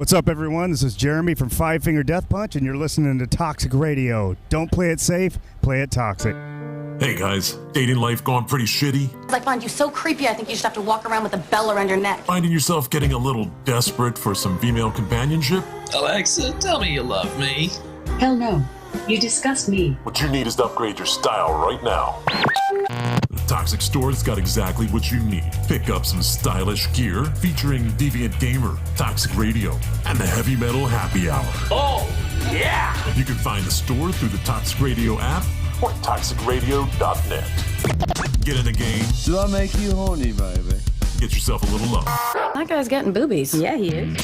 What's up, everyone? This is Jeremy from Five Finger Death Punch, and you're listening to Toxic Radio. Don't play it safe, play it toxic. Hey guys, dating life gone pretty shitty? I find you so creepy, I think you should have to walk around with a bell around your neck. Finding yourself getting a little desperate for some female companionship? Alexa, tell me you love me. Hell no. You disgust me. What you need is to upgrade your style right now. The Toxic Store's got exactly what you need. Pick up some stylish gear featuring Deviant Gamer, Toxic Radio, and the Heavy Metal Happy Hour. Oh, yeah! You can find the store through the Toxic Radio app or toxicradio.net. Get in the game. Do I make you horny, baby? Get yourself a little love. That guy's getting boobies. Yeah, he is.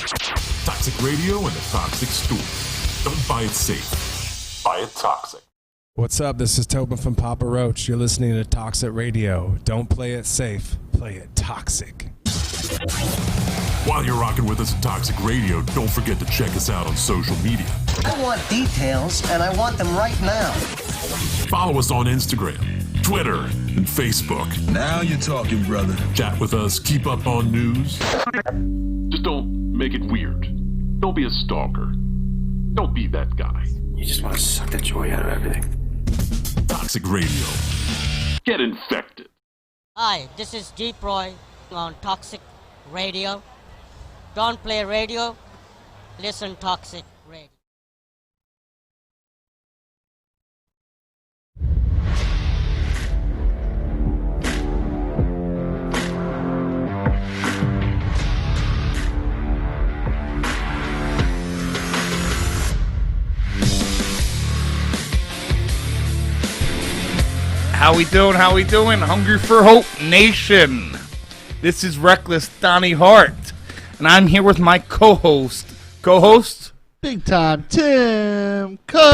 Toxic Radio and the Toxic Store. Don't buy it safe. Buy it toxic. What's up? This is Tobin from Papa Roach. You're listening to Toxic Radio. Don't play it safe. Play it toxic. While you're rocking with us at Toxic Radio, don't forget to check us out on social media. I want details, and I want them right now. Follow us on Instagram, Twitter, and Facebook. Now you're talking, brother. Chat with us, keep up on news. Just don't make it weird. Don't be a stalker. Don't be that guy. You just want to suck the joy out of everything. Toxic Radio. Get infected. Hi, this is Deep Roy on Toxic Radio. Don't play radio, listen Toxic Radio. How we doing? How we doing? Hungry for Hope Nation. This is Reckless Donnie Hart, and I'm here with my co-host. Co-host? Big time Tim Kudgis.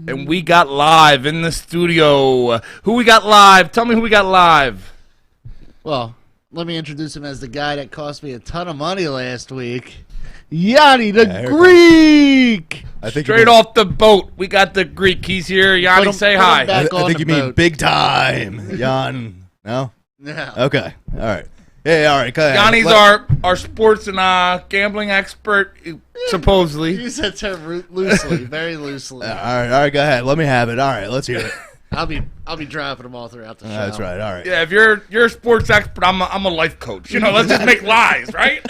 And we got live in the studio. Who we got live? Tell me who we got live. Well, let me introduce him as the guy that cost me a ton of money last week. Yianni, the Greek. I think straight off the boat, we got the Greek. He's here. Yianni, say hi. I think you mean big time, Jan. No? Yeah. Okay. All right. Hey, all right. Go ahead. Yianni's our sports and gambling expert, supposedly. Use that term loosely, very loosely. All right. Go ahead. Let me have it. All right. Let's hear it. I'll be dropping them all throughout the show. That's right. All right. Yeah, if you're a sports expert, I'm a life coach. You know, let's just make lies, right?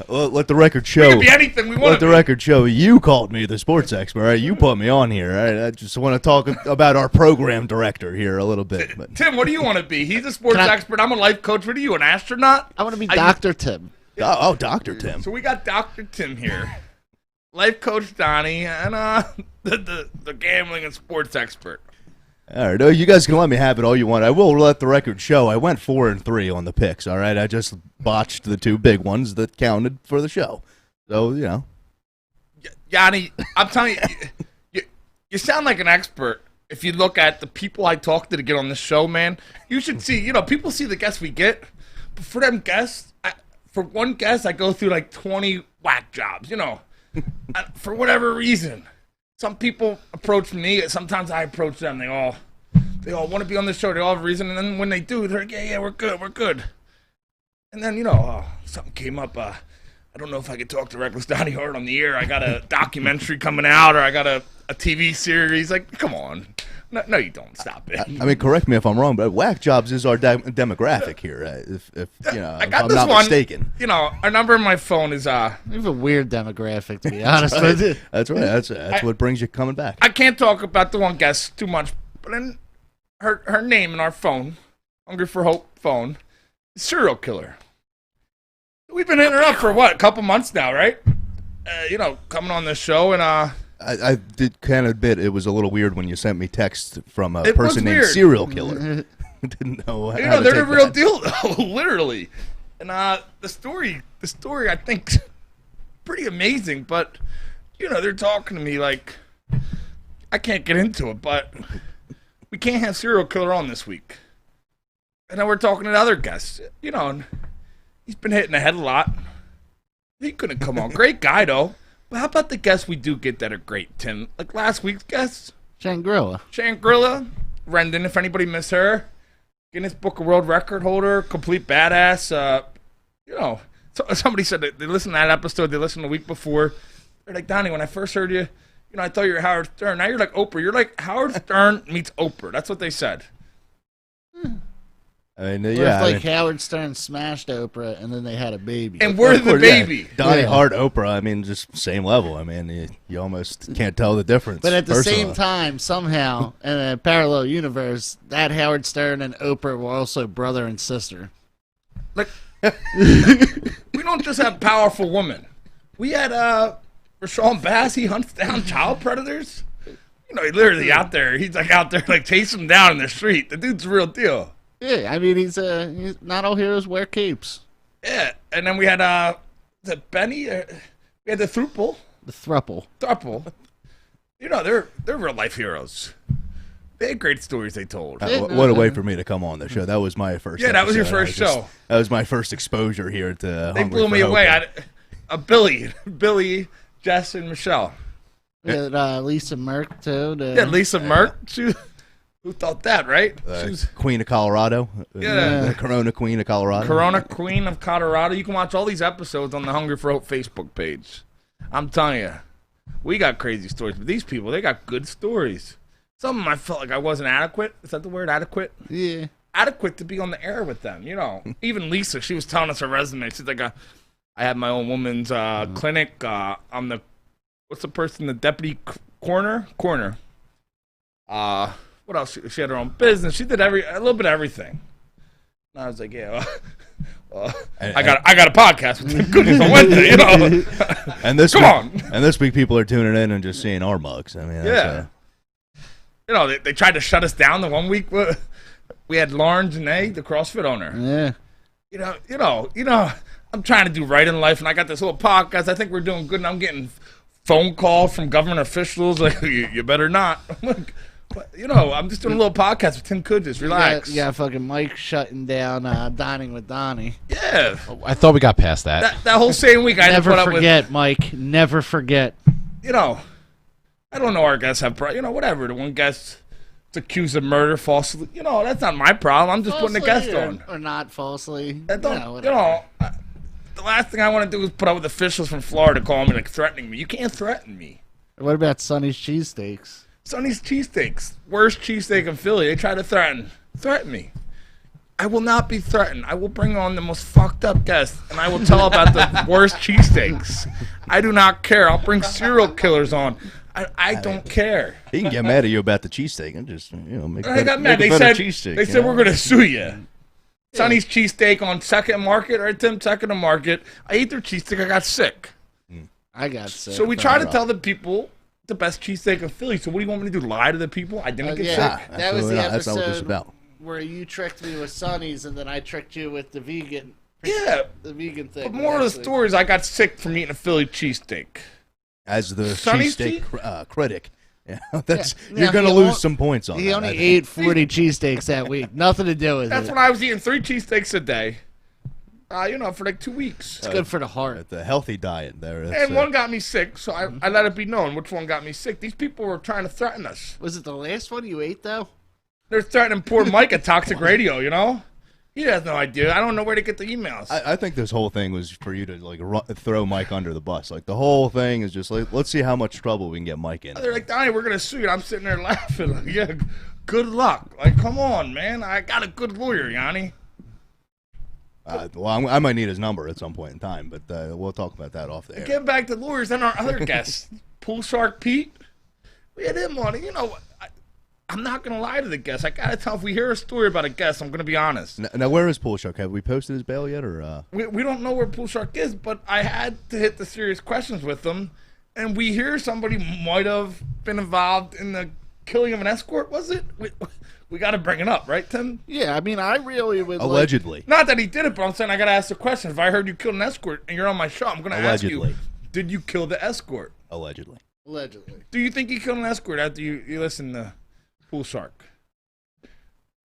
Well, let the record show. We can be anything we want. Let the record show. You called me the sports expert, right? You put me on here, right? I just want to talk about our program director here a little bit. But. Tim, what do you want to be? He's a sports expert. I'm a life coach. What are you, an astronaut? I want to be Dr. Tim. Oh, Dr. Tim. So we got Dr. Tim here. Life coach Donnie, and the gambling and sports expert. All right, you guys can let me have it all you want. I will let the record show. I went 4-3 on the picks. All right, I just botched the two big ones that counted for the show. So you know, Yianni, I'm telling you, you sound like an expert. If you look at the people I talk to get on this show, man, you should see. You know, people see the guests we get, but for them guests, for one guest, I go through like 20 whack jobs. You know. For whatever reason, some people approach me. Sometimes I approach them. They all want to be on the show. They all have a reason. And then when they do, they're like, yeah, we're good. And then, you know, something came up. I don't know if I could talk to Reckless Donnie Hart on the air. I got a documentary coming out, or I got a TV series. Like, come on. No, you don't. Stop it. I mean, correct me if I'm wrong, but whack jobs is our demographic here. If you know, if I'm not mistaken. You know, our number in my phone is. You have a weird demographic, to be honest with you. That's right. That's what brings you coming back. I can't talk about the one guest too much, but then her name in our phone, Hungry for Hope phone, is serial killer. We've been hitting her up for what, a couple months now, right? You know, coming on this show and I did kind of admit it was a little weird when you sent me text from a person named Serial Killer. Didn't know. You know, they're the real deal, though, literally. And the story, I think, pretty amazing. But you know, they're talking to me like I can't get into it. But we can't have Serial Killer on this week. And then we're talking to other guests. You know, and he's been hitting the head a lot. He couldn't come on. Great guy, though. But how about the guests we do get that are great, Tim? Like last week's guests? Shangri-La. Rendon, if anybody missed her. Guinness Book of World Record holder, complete badass. Somebody said that they listened to that episode. They listened the week before. They're like, Donnie, when I first heard you, I thought you were Howard Stern. Now you're like Oprah. You're like Howard Stern meets Oprah. That's what they said. I mean, Howard Stern smashed Oprah and then they had a baby. And we're the baby. Yeah. Donnie Hart, Oprah, I mean, just same level. I mean, you almost can't tell the difference. But at the same time, somehow, in a parallel universe, that Howard Stern and Oprah were also brother and sister. Like, we don't just have powerful women. We had Rashawn Bass. He hunts down child predators. He literally out there. He's like out there, like chasing them down in the street. The dude's the real deal. Yeah, I mean, he's not all heroes wear capes. Yeah, and then we had the Benny. We had the Thruple. The Thruple. They're real life heroes. They had great stories they told. What a way for me to come on the show. That was my first. Yeah, that was your first show. That was my first exposure here at the. They blew me away. Billy, Jess, and Michelle. We had Lisa Merck too. Lisa Merck. Who thought that, right? She's Queen of Colorado. Yeah. The Corona Queen of Colorado. Corona Queen of Colorado. You can watch all these episodes on the Hungry for Hope Facebook page. I'm telling you, we got crazy stories, but these people, they got good stories. Some of them I felt like I wasn't adequate. Is that the word, adequate? Yeah. Adequate to be on the air with them, Even Lisa, she was telling us her resume. She's like, I have my own woman's clinic. I'm the, what's the person, the deputy coroner? What else? She had her own business. She did a little bit of everything. And I was like, yeah, I got a podcast with Tim Kudgis on Wednesday, And this Come on. And this week, people are tuning in and just seeing our mugs. I mean, that's they tried to shut us down the 1 week. We had Lauren Janae, the CrossFit owner. Yeah. I'm trying to do right in life, and I got this little podcast. I think we're doing good, and I'm getting phone calls from government officials like, you better not. I'm like, but, I'm just doing a little podcast with Tim Kudgis. Relax. You got fucking Mike shutting down Dining with Donnie. Yeah. I thought we got past that. That whole same week, I never had to put forget, up with, Mike. Never forget. I don't know our guests have, whatever. The one guest is accused of murder falsely. That's not my problem. I'm just putting the guest on. Or not falsely. The last thing I want to do is put up with officials from Florida calling me, like, threatening me. You can't threaten me. What about Sonny's Cheesesteaks? Sonny's Cheesesteaks. Worst cheesesteak in Philly. They try to threaten me. I will not be threatened. I will bring on the most fucked up guests, and I will tell about the worst cheesesteaks. I do not care. I'll bring serial killers on. I don't care. He can get mad at you about the cheesesteak and just make I got mad. They said we're gonna sue you. Sonny's Cheesesteak on 2nd Market, right, Tim? 2nd and Market. I ate their cheesesteak. I got sick. I got sick. So we try to tell the people the best cheesesteak in Philly. So what do you want me to do? Lie to the people? I didn't get sick. That was the episode that's not what this is about. Where you tricked me with Sonny's, and then I tricked you with the vegan. Yeah, the vegan thing. But more of the story is I got sick from eating a Philly cheesesteak. As the Sonny's cheesesteak critic, you're going to lose some points on that. He only ate 40 cheesesteaks that week. Nothing to do with it. That's when I was eating 3 cheesesteaks a day. For like 2 weeks. It's good for the heart. The healthy diet there. And one got me sick, so I let it be known which one got me sick. These people were trying to threaten us. Was it the last one you ate, though? They're threatening poor Mike at Toxic Radio, He has no idea. I don't know where to get the emails. I think this whole thing was for you to throw Mike under the bus. Like the whole thing is just like, let's see how much trouble we can get Mike in. They're like, Donnie, we're gonna sue you. And I'm sitting there laughing. Like, yeah, good luck. Like, come on, man. I got a good lawyer, Yianni. Well, I might need his number at some point in time, but we'll talk about that off the air. Get back to lawyers and our other guests, Pool Shark Pete. We had him on. I'm not going to lie to the guests. I got to tell, if we hear a story about a guest, I'm going to be honest. Now, where is Pool Shark? Have we posted his bail yet? Or We don't know where Pool Shark is, but I had to hit the serious questions with them. And we hear somebody might have been involved in the killing of an escort, was it? We got to bring it up, right, Tim? Yeah, I mean, I really would allegedly. Not that he did it, but I'm saying I got to ask the question. If I heard you killed an escort and you're on my show, I'm going to ask you, did you kill the escort? Allegedly. Do you think you killed an escort after you listened to Pool Shark?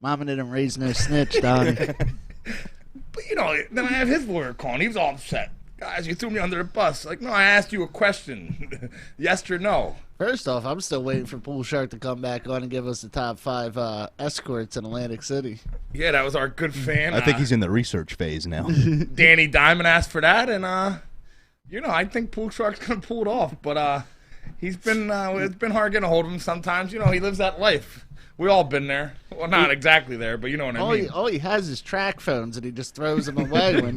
Mama didn't raise no snitch, Donnie. But, then I have his lawyer calling. He was all upset. guys, you threw me under the bus. Like, no, I asked you a question. Yes or no? First off, I'm still waiting for Pool Shark to come back on and give us the top 5 escorts in Atlantic City. Yeah, that was our good fan. I think he's in the research phase now. Danny Diamond asked for that, and I think Pool Shark's gonna pull it off. But it's been hard getting a hold of him sometimes. He lives that life. We all been there. Well, not exactly there, but you know what I mean. All he has is track phones, and he just throws them away when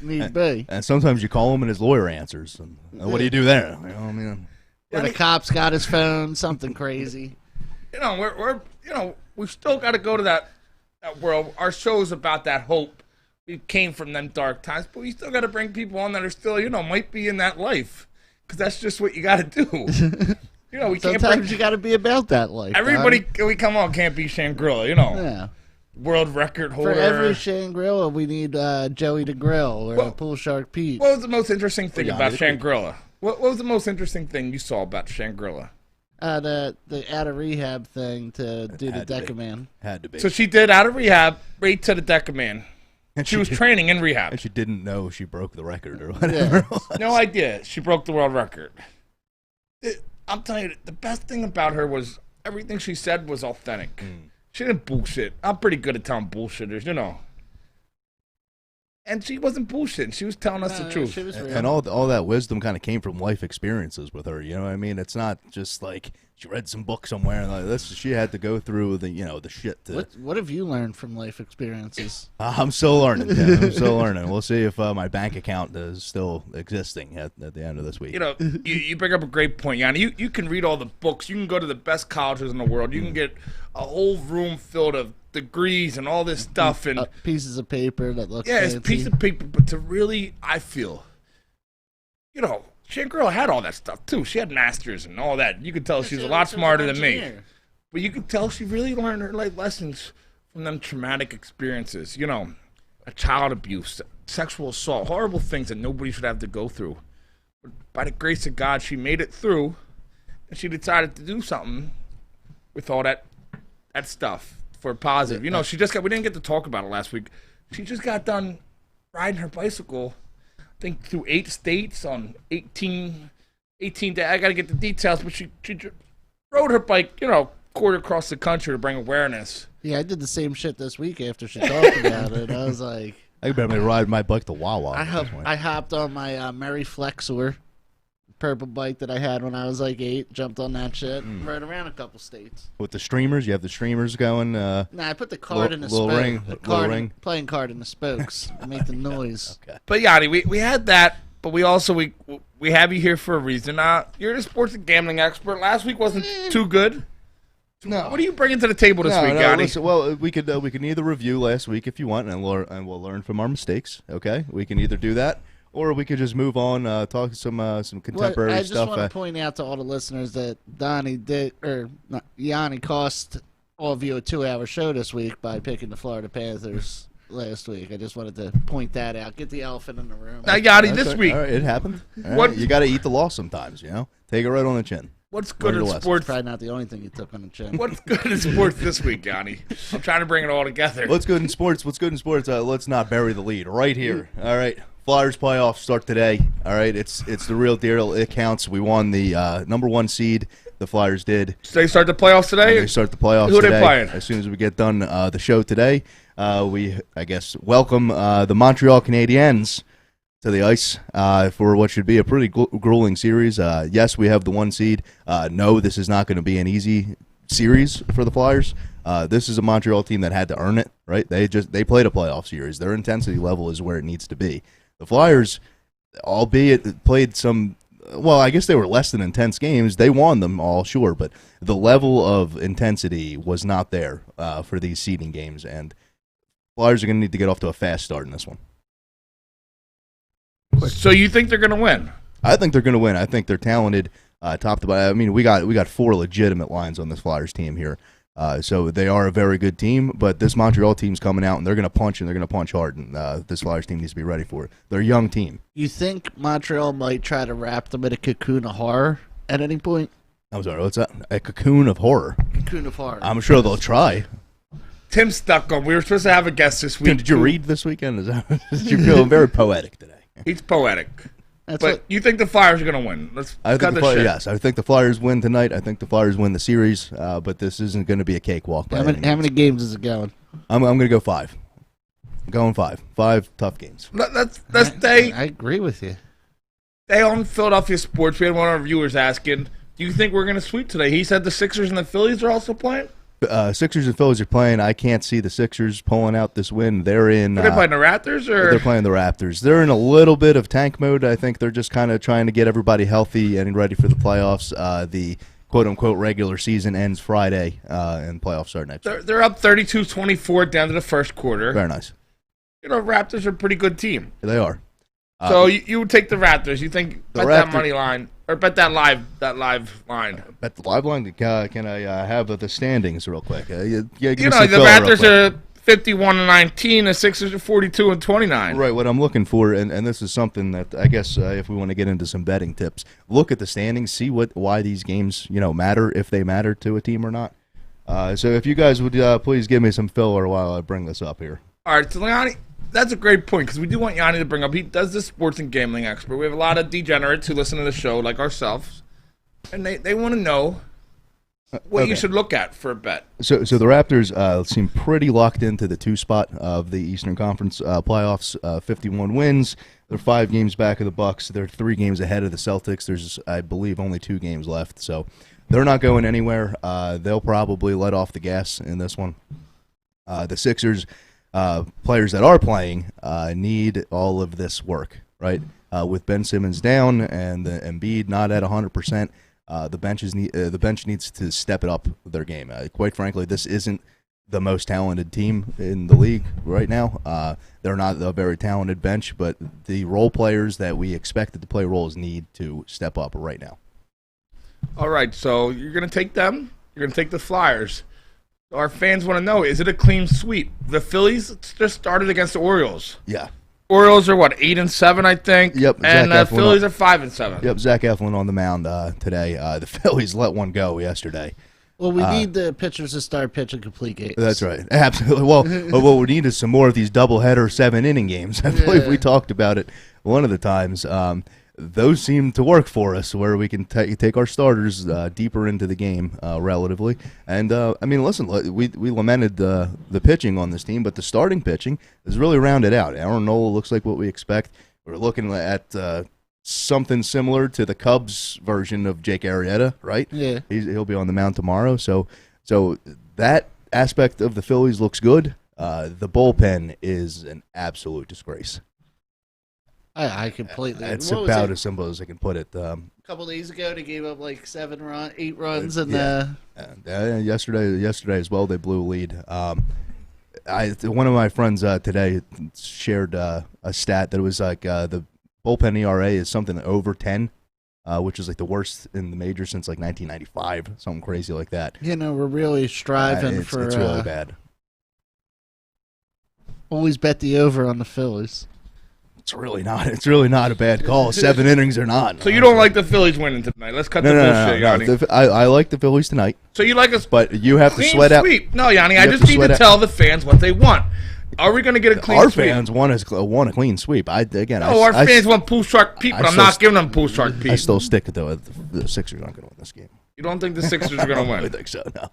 need be. And sometimes you call him and his lawyer answers. And what do you do there? Or the cops got his phone, something crazy. We've still got to go to that world. Our show's about that hope. We came from them dark times, but we still got to bring people on that are still, might be in that life, because that's just what you got to do. Sometimes you got to be about that life. Everybody, we come on, can't be Shangri-La, Yeah. World record holder. For every Shangri-La, we need Joey the Grill or Pool Shark Pete. What was the most interesting thing about Shangri-La? What was the most interesting thing you saw about Shangri-La? The out of rehab thing to do the Decaman. Had to be. So she did out of rehab right to the Decaman. And she was training in rehab. And she didn't know she broke the record or whatever. Yeah. No idea. She broke the world record. I'm telling you, the best thing about her was everything she said was authentic. She didn't bullshit. I'm pretty good at telling bullshitters, And she wasn't bullshitting. She was telling us the truth. She was real. And all that wisdom kind of came from life experiences with her. You know what I mean? It's not just like she read some book somewhere and like this. She had to go through the shit. What have you learned from life experiences? I'm still learning. Tim. I'm still learning. We'll see if my bank account is still existing at the end of this week. You bring up a great point, Yianni. You can read all the books. You can go to the best colleges in the world. You can get a whole room filled of degrees and all this stuff and pieces of paper that look fancy. It's a piece of paper, but to really, I feel, Shangri-La had all that stuff too. She had masters and all that. You could tell she was a lot smarter than me, but you could tell she really learned her life lessons from them traumatic experiences. A child abuse, sexual assault, horrible things that nobody should have to go through. But by the grace of God, she made it through, and she decided to do something with all that stuff. For positive. We didn't get to talk about it last week. She just got done riding her bicycle, I think through 8 states on 18 days. I got to get the details, but she rode her bike, quarter across the country to bring awareness. Yeah, I did the same shit this week after she talked about it. I was like... I better ride my bike to Wawa. I hopped on my Mary Flexor purple bike that I had when I was like 8, jumped on that shit, rode around a couple states. With the streamers? You have the streamers going? Nah, I put the card in the little spoke. ring. Playing card in the spokes. Make the noise. Okay. But Yianni, we had that, but we also we have you here for a reason. You're the sports and gambling expert. Last week wasn't too good. No. What are you bringing to the table this week, Yianni? Listen, well, we could either review last week if you want, and we'll learn from our mistakes. Okay, we can either do that. Or we could just move on, talk some contemporary stuff. I just want to point out to all the listeners that Yianni cost all of you a 2-hour show this week by picking the Florida Panthers last week. I just wanted to point that out. Get the elephant in the room. Now, Yianni, this week. All right, it happened. Right. You got to eat the loss sometimes, Take it right on the chin. What's good in sports? Probably not the only thing you took on the chin. What's good in sports this week, Yianni? I'm trying to bring it all together. What's good in sports? Let's not bury the lead right here. All right. Flyers playoffs start today. All right, it's the real deal. It counts. We won the number 1 seed. The Flyers did. So they start the playoffs today? And they start the playoffs Who today. Are they playing? As soon as we get done the show today, we welcome the Montreal Canadiens to the ice for what should be a pretty grueling series. Yes, we have the 1 seed. No, this is not going to be an easy series for the Flyers. This is a Montreal team that had to earn it, right? They played a playoff series. Their intensity level is where it needs to be. The Flyers, albeit played some, I guess they were less than intense games. They won them all, sure, but the level of intensity was not there for these seeding games, and Flyers are going to need to get off to a fast start in this one. So you think they're going to win? I think they're going to win. I think they're talented, top to bottom. I mean, we got 4 legitimate lines on this Flyers team here. So they are a very good team, but this Montreal team's coming out, and they're going to punch, and they're going to punch hard, and this Flyers team needs to be ready for it. They're a young team. You think Montreal might try to wrap them in a cocoon of horror at any point? I'm sorry, what's that? A cocoon of horror? Cocoon of horror. I'm sure they'll try. Tim's stuck on. We were supposed to have a guest this week. Tim, did you read this weekend? You're feeling very poetic today. He's poetic. That's But you think the Flyers are going to win? Let's I cut think the the shit. yes, I think the Flyers win tonight. I think the Flyers win the series, but this isn't going to be a cakewalk. How many games is it going? I'm going to go 5. I'm going 5. 5 tough games. Let's stay. I agree with you. Stay on Philadelphia sports. We had one of our viewers asking, do you think we're going to sweep today? He said the Sixers and the Phillies are also playing? Sixers and Phillies are playing. I can't see the Sixers pulling out this win. They're in. Are they playing the Raptors? Or? They're playing the Raptors. They're in a little bit of tank mode. I think they're just kind of trying to get everybody healthy and ready for the playoffs. The quote-unquote regular season ends Friday, and playoffs start next week. They're up 32-24 down to the first quarter. Very nice. Raptors are a pretty good team. They are. So you would take the Raptors. You think bet that money line or bet that live line? Bet the live line. Can I have the standings real quick? The Raptors are 51-19. The Sixers are 42-29. Right. What I'm looking for, and this is something that I guess if we want to get into some betting tips, look at the standings, see why these games matter, if they matter to a team or not. So if you guys would please give me some filler while I bring this up here. All right, so Yianni, that's a great point because we do want Yianni to bring up. He does this sports and gambling expert. We have a lot of degenerates who listen to the show like ourselves, and they want to know what you should look at for a bet. So the Raptors seem pretty locked into the 2 spot of the Eastern Conference playoffs. 51 wins. They're 5 games back of the Bucks. They're 3 games ahead of the Celtics. There's, I believe, only 2 games left. So they're not going anywhere. They'll probably let off the gas in this one. The Sixers. Players that are playing need all of this work, right? With Ben Simmons down and the Embiid not at 100%, the bench needs to step it up their game. Quite frankly, this isn't the most talented team in the league right now. They're not a very talented bench, but the role players that we expected to play roles need to step up right now. All right, so you're going to take them. You're going to take the Flyers. Our fans want to know, is it a clean sweep? The Phillies just started against the Orioles. Yeah. Orioles are, 8-7, I think? Yep. And the Phillies are 5-7. Yep, Zach Eflin on the mound today. The Phillies let one go yesterday. Well, we need the pitchers to start pitching complete games. That's right. Absolutely. Well, what we need is some more of these doubleheader 7-inning games. I believe we talked about it one of the times. Those seem to work for us, where we can take our starters deeper into the game relatively. And, listen, we lamented the pitching on this team, but the starting pitching is really rounded out. Aaron Nola looks like what we expect. We're looking at something similar to the Cubs version of Jake Arrieta, right? Yeah. He'll be on the mound tomorrow. So that aspect of the Phillies looks good. The bullpen is an absolute disgrace. I completely. It's about as simple as I can put it. A couple days ago, they gave up 8 runs, and yesterday as well, they blew a lead. One of my friends today shared a stat that was the bullpen ERA is something over 10, which is the worst in the major since 1995, something crazy like that. We're really striving for. It's really bad. Always bet the over on the Phillies. It's really not a bad call. 7 innings or not. So you don't like the Phillies winning tonight? Let's cut the bullshit, Yianni. I like the Phillies tonight. So you like us, but you have to sweat out. No, Yianni, I just need to tell the fans what they want. Are we going to get a clean sweep? Our fans want a clean sweep. Our fans want Pool Shark Pete, but I'm not giving them Pool Shark Pete. I still stick it though. The Sixers aren't going to win this game. You don't think the Sixers are going to win? I think so. No.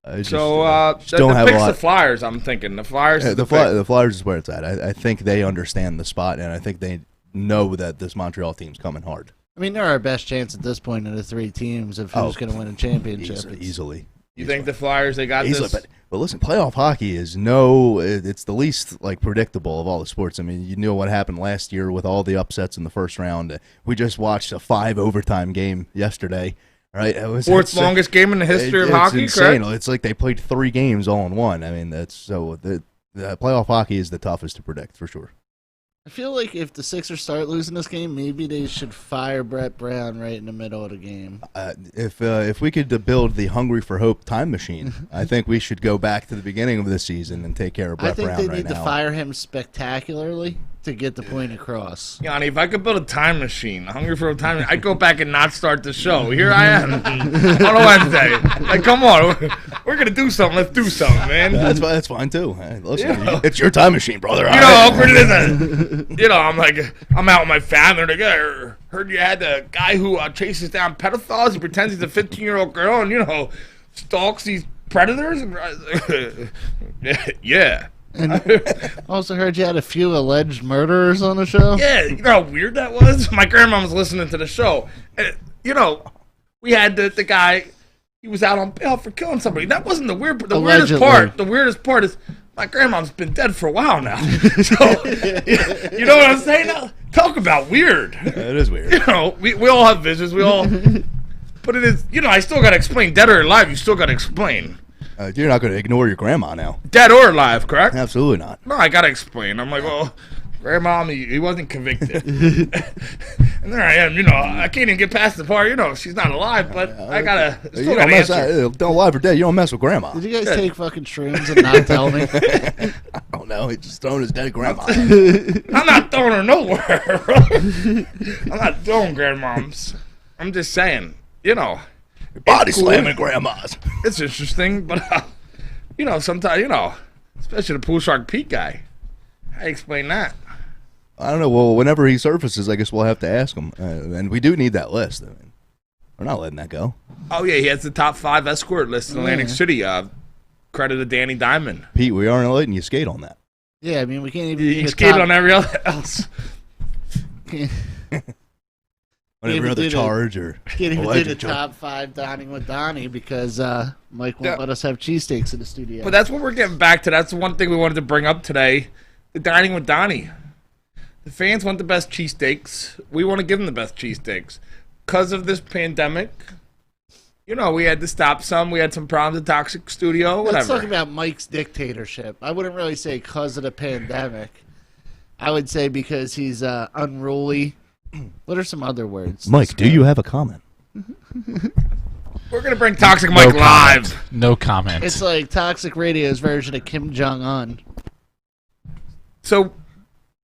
The Flyers, I'm thinking. The Flyers the Flyers is where it's at. I think they understand the spot, and I think they know that this Montreal team's coming hard. They're our best chance at this point of the 3 teams of who's going to win a championship. Easily. You think the Flyers, they got this? But listen, playoff hockey is it's the least predictable of all the sports. You know what happened last year with all the upsets in the first round. We just watched a 5 overtime game yesterday. Right, it was longest game in the history of hockey. Insane. Correct? It's like they played 3 games all in one. That's so the playoff hockey is the toughest to predict for sure. I feel like if the Sixers start losing this game, maybe they should fire Brett Brown right in the middle of the game. If we could build the Hungry for Hope time machine, I think we should go back to the beginning of the season and take care of Brett Brown right now. I think they need to fire him spectacularly to get the point across. Yianni, if I could build a time machine, hungry for a time machine, I'd go back and not start the show. Here I am on a Wednesday. Like, come on, we're gonna do something. Let's do something, man. That's fine too. Hey, listen, it's your time machine, brother. You know, awkward it isn't. You know, I'm out with my family together. Heard you had the guy who chases down pedophiles. He pretends he's a 15-year-old girl and stalks these predators. Yeah. And also heard you had a few alleged murderers on the show. Yeah, you know how weird that was? My grandma was listening to the show. And, we had the guy, he was out on bail for killing somebody. That wasn't the weirdest part. The weirdest part is my grandma's been dead for a while now. So, you know what I'm saying? Now, talk about weird. It is weird. We all have visions. But it is, I still got to explain. Dead or alive, you still got to explain. You're not going to ignore your grandma now. Dead or alive, correct? Absolutely not. No, I got to explain. I'm like, well, grandma, he wasn't convicted. And there I am, I can't even get past the part, she's not alive, but I got to, still got to answer. Don't alive or dead, you don't mess with grandma. Did you guys take fucking shrooms and not tell me? I don't know, he just throwing his dead grandma. I'm not throwing her nowhere, bro. I'm not throwing grandmoms. I'm just saying, Your body slamming grandmas. It's interesting, but sometimes especially the Pool Shark Pete guy. How do you explain that? I don't know. Well, whenever he surfaces, I guess we'll have to ask him. And we do need that list. I mean, we're not letting that go. Oh yeah, he has the top 5 escort list in Atlantic City. Credit to Danny Diamond. Pete, we aren't letting you skate on that. Yeah, I mean we can't even. He skated on every other else. On every other charge or can't even do the top 5 dining with Donnie because Mike won't let us have cheesesteaks in the studio. But that's what we're getting back to. That's the one thing we wanted to bring up today. The dining with Donnie. The fans want the best cheesesteaks. We want to give them the best cheesesteaks. Because of this pandemic, we had to stop some. We had some problems at Toxic Studio, whatever. Let's talk about Mike's dictatorship. I wouldn't really say because of the pandemic. I would say because he's unruly. What are some other words? Mike, do you have a comment? We're going to bring Toxic Mike live. No comment. It's like Toxic Radio's version of Kim Jong-un. So,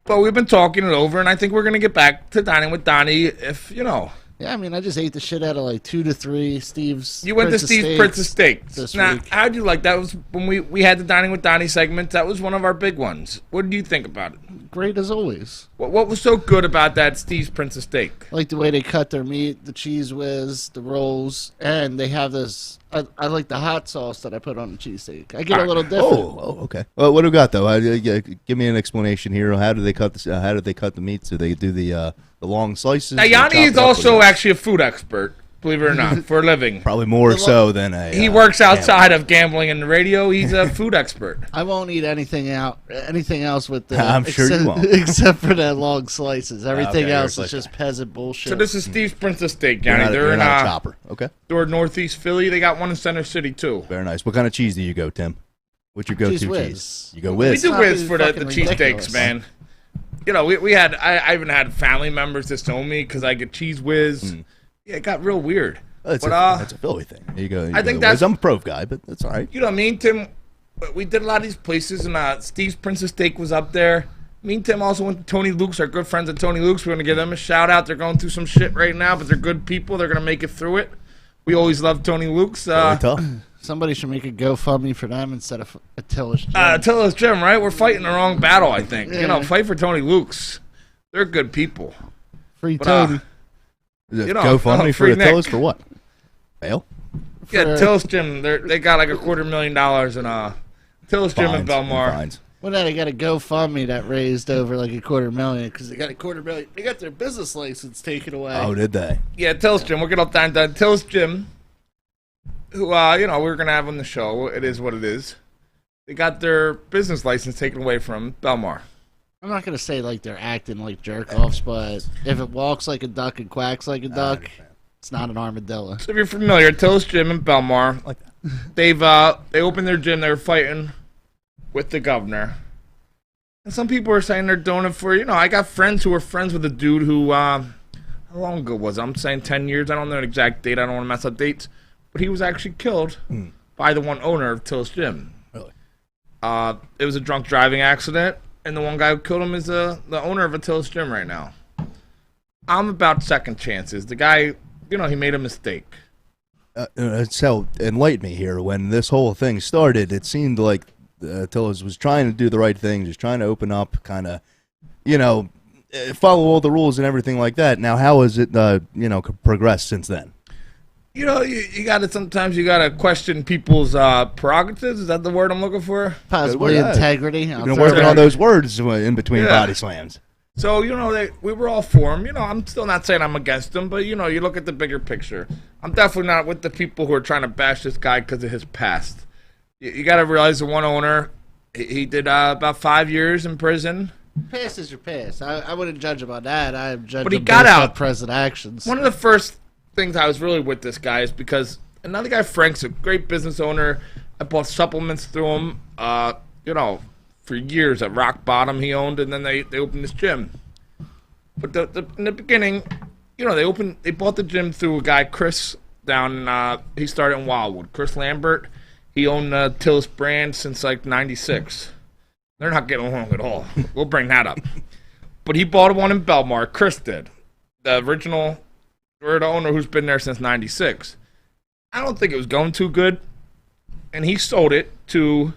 but we've been talking it over, and I think we're going to get back to dining with Donnie if, Yeah, I mean, I just ate the shit out of like 2 to 3 Steve's. You went to Steve's Princess Steaks. Now, how'd you like that? Was when we had the Dining with Donnie segment. That was one of our big ones. What did you think about it? Great as always. What was so good about that Steve's Princess Steak? I like the way they cut their meat, the cheese whiz, the rolls, and they have this. I like the hot sauce that I put on the cheesesteak. I get a little different. Oh, okay. Well, what do we got though? Give me an explanation here. How do they cut this? How do they cut the meats? Do they do the long slices? Now, Yianni is also actually a food expert, believe it or not, for a living. Probably more so than a. He works outside of gambling and the radio. He's a food expert. I won't eat anything else with the. I'm sure you won't. Except for that long slices. Everything else is just peasant bullshit. So this is Steve's Princess Steak, Yianni. They're not a chopper. Okay. They're Northeast Philly. They got one in Center City too. Very nice. What kind of cheese do you go, Tim? What's your go-to cheese? You go whiz. We do whiz for the cheesesteaks, man. We had I even had family members that told me because I get cheese whiz. Yeah, it got real weird. That's a Philly thing. There you go. I think that's. I'm a Prove guy, but that's all right. You know what I mean, Tim? We did a lot of these places, and Steve's Princess Steak was up there. Me and Tim also went to Tony Luke's, our good friends at Tony Luke's. We're going to give them a shout out. They're going through some shit right now, but they're good people. They're going to make it through it. We always love Tony Luke's. Tough. Somebody should make a GoFundMe for them instead of Attila's Gym. Attila's Gym, right? We're fighting the wrong battle, I think. Yeah. Fight for Tony Luke's. They're good people. Free Tony. GoFundMe for Attila's for what? Bail? Yeah, Attila's Gym. They got like $250,000 in Attila's Gym in Belmar. Well, now they got a GoFundMe that raised over like $250,000 because they got $250,000. They got their business license taken away. Oh, did they? Yeah, Attila's Gym. We'll get up down to Attila's Gym. Who, we're going to have on the show. It is what it is. They got their business license taken away from Belmar. I'm not going to say like they're acting like jerk-offs, but if it walks like a duck and quacks like a duck, it's not an armadillo. So if you're familiar, Attila's Gym in Belmar, like that. They opened their gym. They were fighting with the governor. And some people are saying they're doing it for, I got friends who were friends with a dude who, how long ago was it? I'm saying 10 years. I don't know an exact date. I don't want to mess up dates. But he was actually killed by the one owner of Attila's Gym. Really? It was a drunk driving accident. and the one guy who killed him is the owner of Attila's Gym right now. I'm about second chances. The guy, he made a mistake. So enlighten me here. When this whole thing started, it seemed like Attila's was trying to do the right thing, just trying to open up, kind of, follow all the rules and everything like that. Now, how has it, progressed since then? You sometimes you got to question people's prerogatives. Is that the word I'm looking for? Possibly integrity. You've been working on those words in between body slams. So, we were all for him. I'm still not saying I'm against him, but, you look at the bigger picture. I'm definitely not with the people who are trying to bash this guy because of his past. You got to realize the one owner, he did about 5 years in prison. Past is your past. I wouldn't judge about that. I judge But he him got based out. on present actions. One of the first things I was really with this guy is because another guy, Frank's a great business owner. I bought supplements through him, for years at Rock Bottom he owned, and then they opened this gym. But in the beginning, they bought the gym through a guy, Chris, down, he started in Wildwood. Chris Lambert, he owned Tillis brand since like 96. They're not getting along at all. We'll bring that up. But he bought one in Belmar. Chris did. The original, or the owner who's been there since 96. I don't think it was going too good. And he sold it to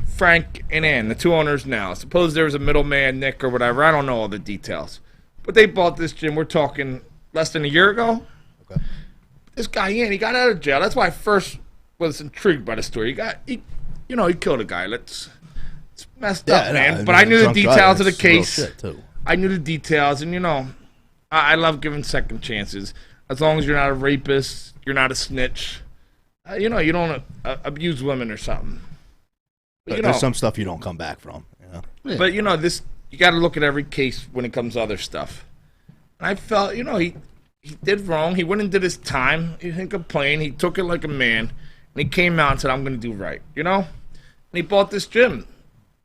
Frank and Ann, the two owners now. Suppose there was a middleman, Nick or whatever. I don't know all the details. But they bought this gym. We're talking less than a year ago. Okay. This guy, he got out of jail. That's why I first was intrigued by the story. He killed a guy. It's messed up, man. But I knew the details of the case. I knew the details, and I love giving second chances. As long as you're not a rapist, you're not a snitch. You don't abuse women or something. But, there's some stuff you don't come back from. Yeah. But this, you got to look at every case when it comes to other stuff. And I felt, he did wrong. He went and did his time. He didn't complain. He took it like a man, and he came out and said, "I'm going to do right." And he bought this gym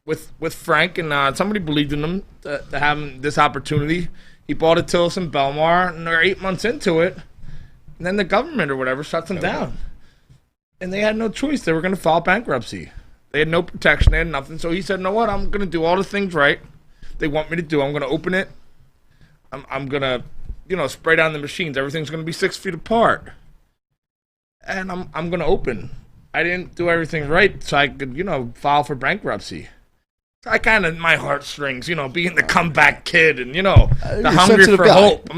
with Frank, and somebody believed in him to have this opportunity. He bought it Tillis and Belmar, and they're 8 months into it, and then the government or whatever shuts them down. And they had no choice. They were going to file bankruptcy. They had no protection. They had nothing. So he said, "You know what? I'm going to do all the things right they want me to do. I'm going to open it. I'm going to, spray down the machines. Everything's going to be 6 feet apart. And I'm going to open. I didn't do everything right so I could, file for bankruptcy." So I kind of, my heartstrings, being the comeback kid and, the hunger for hope.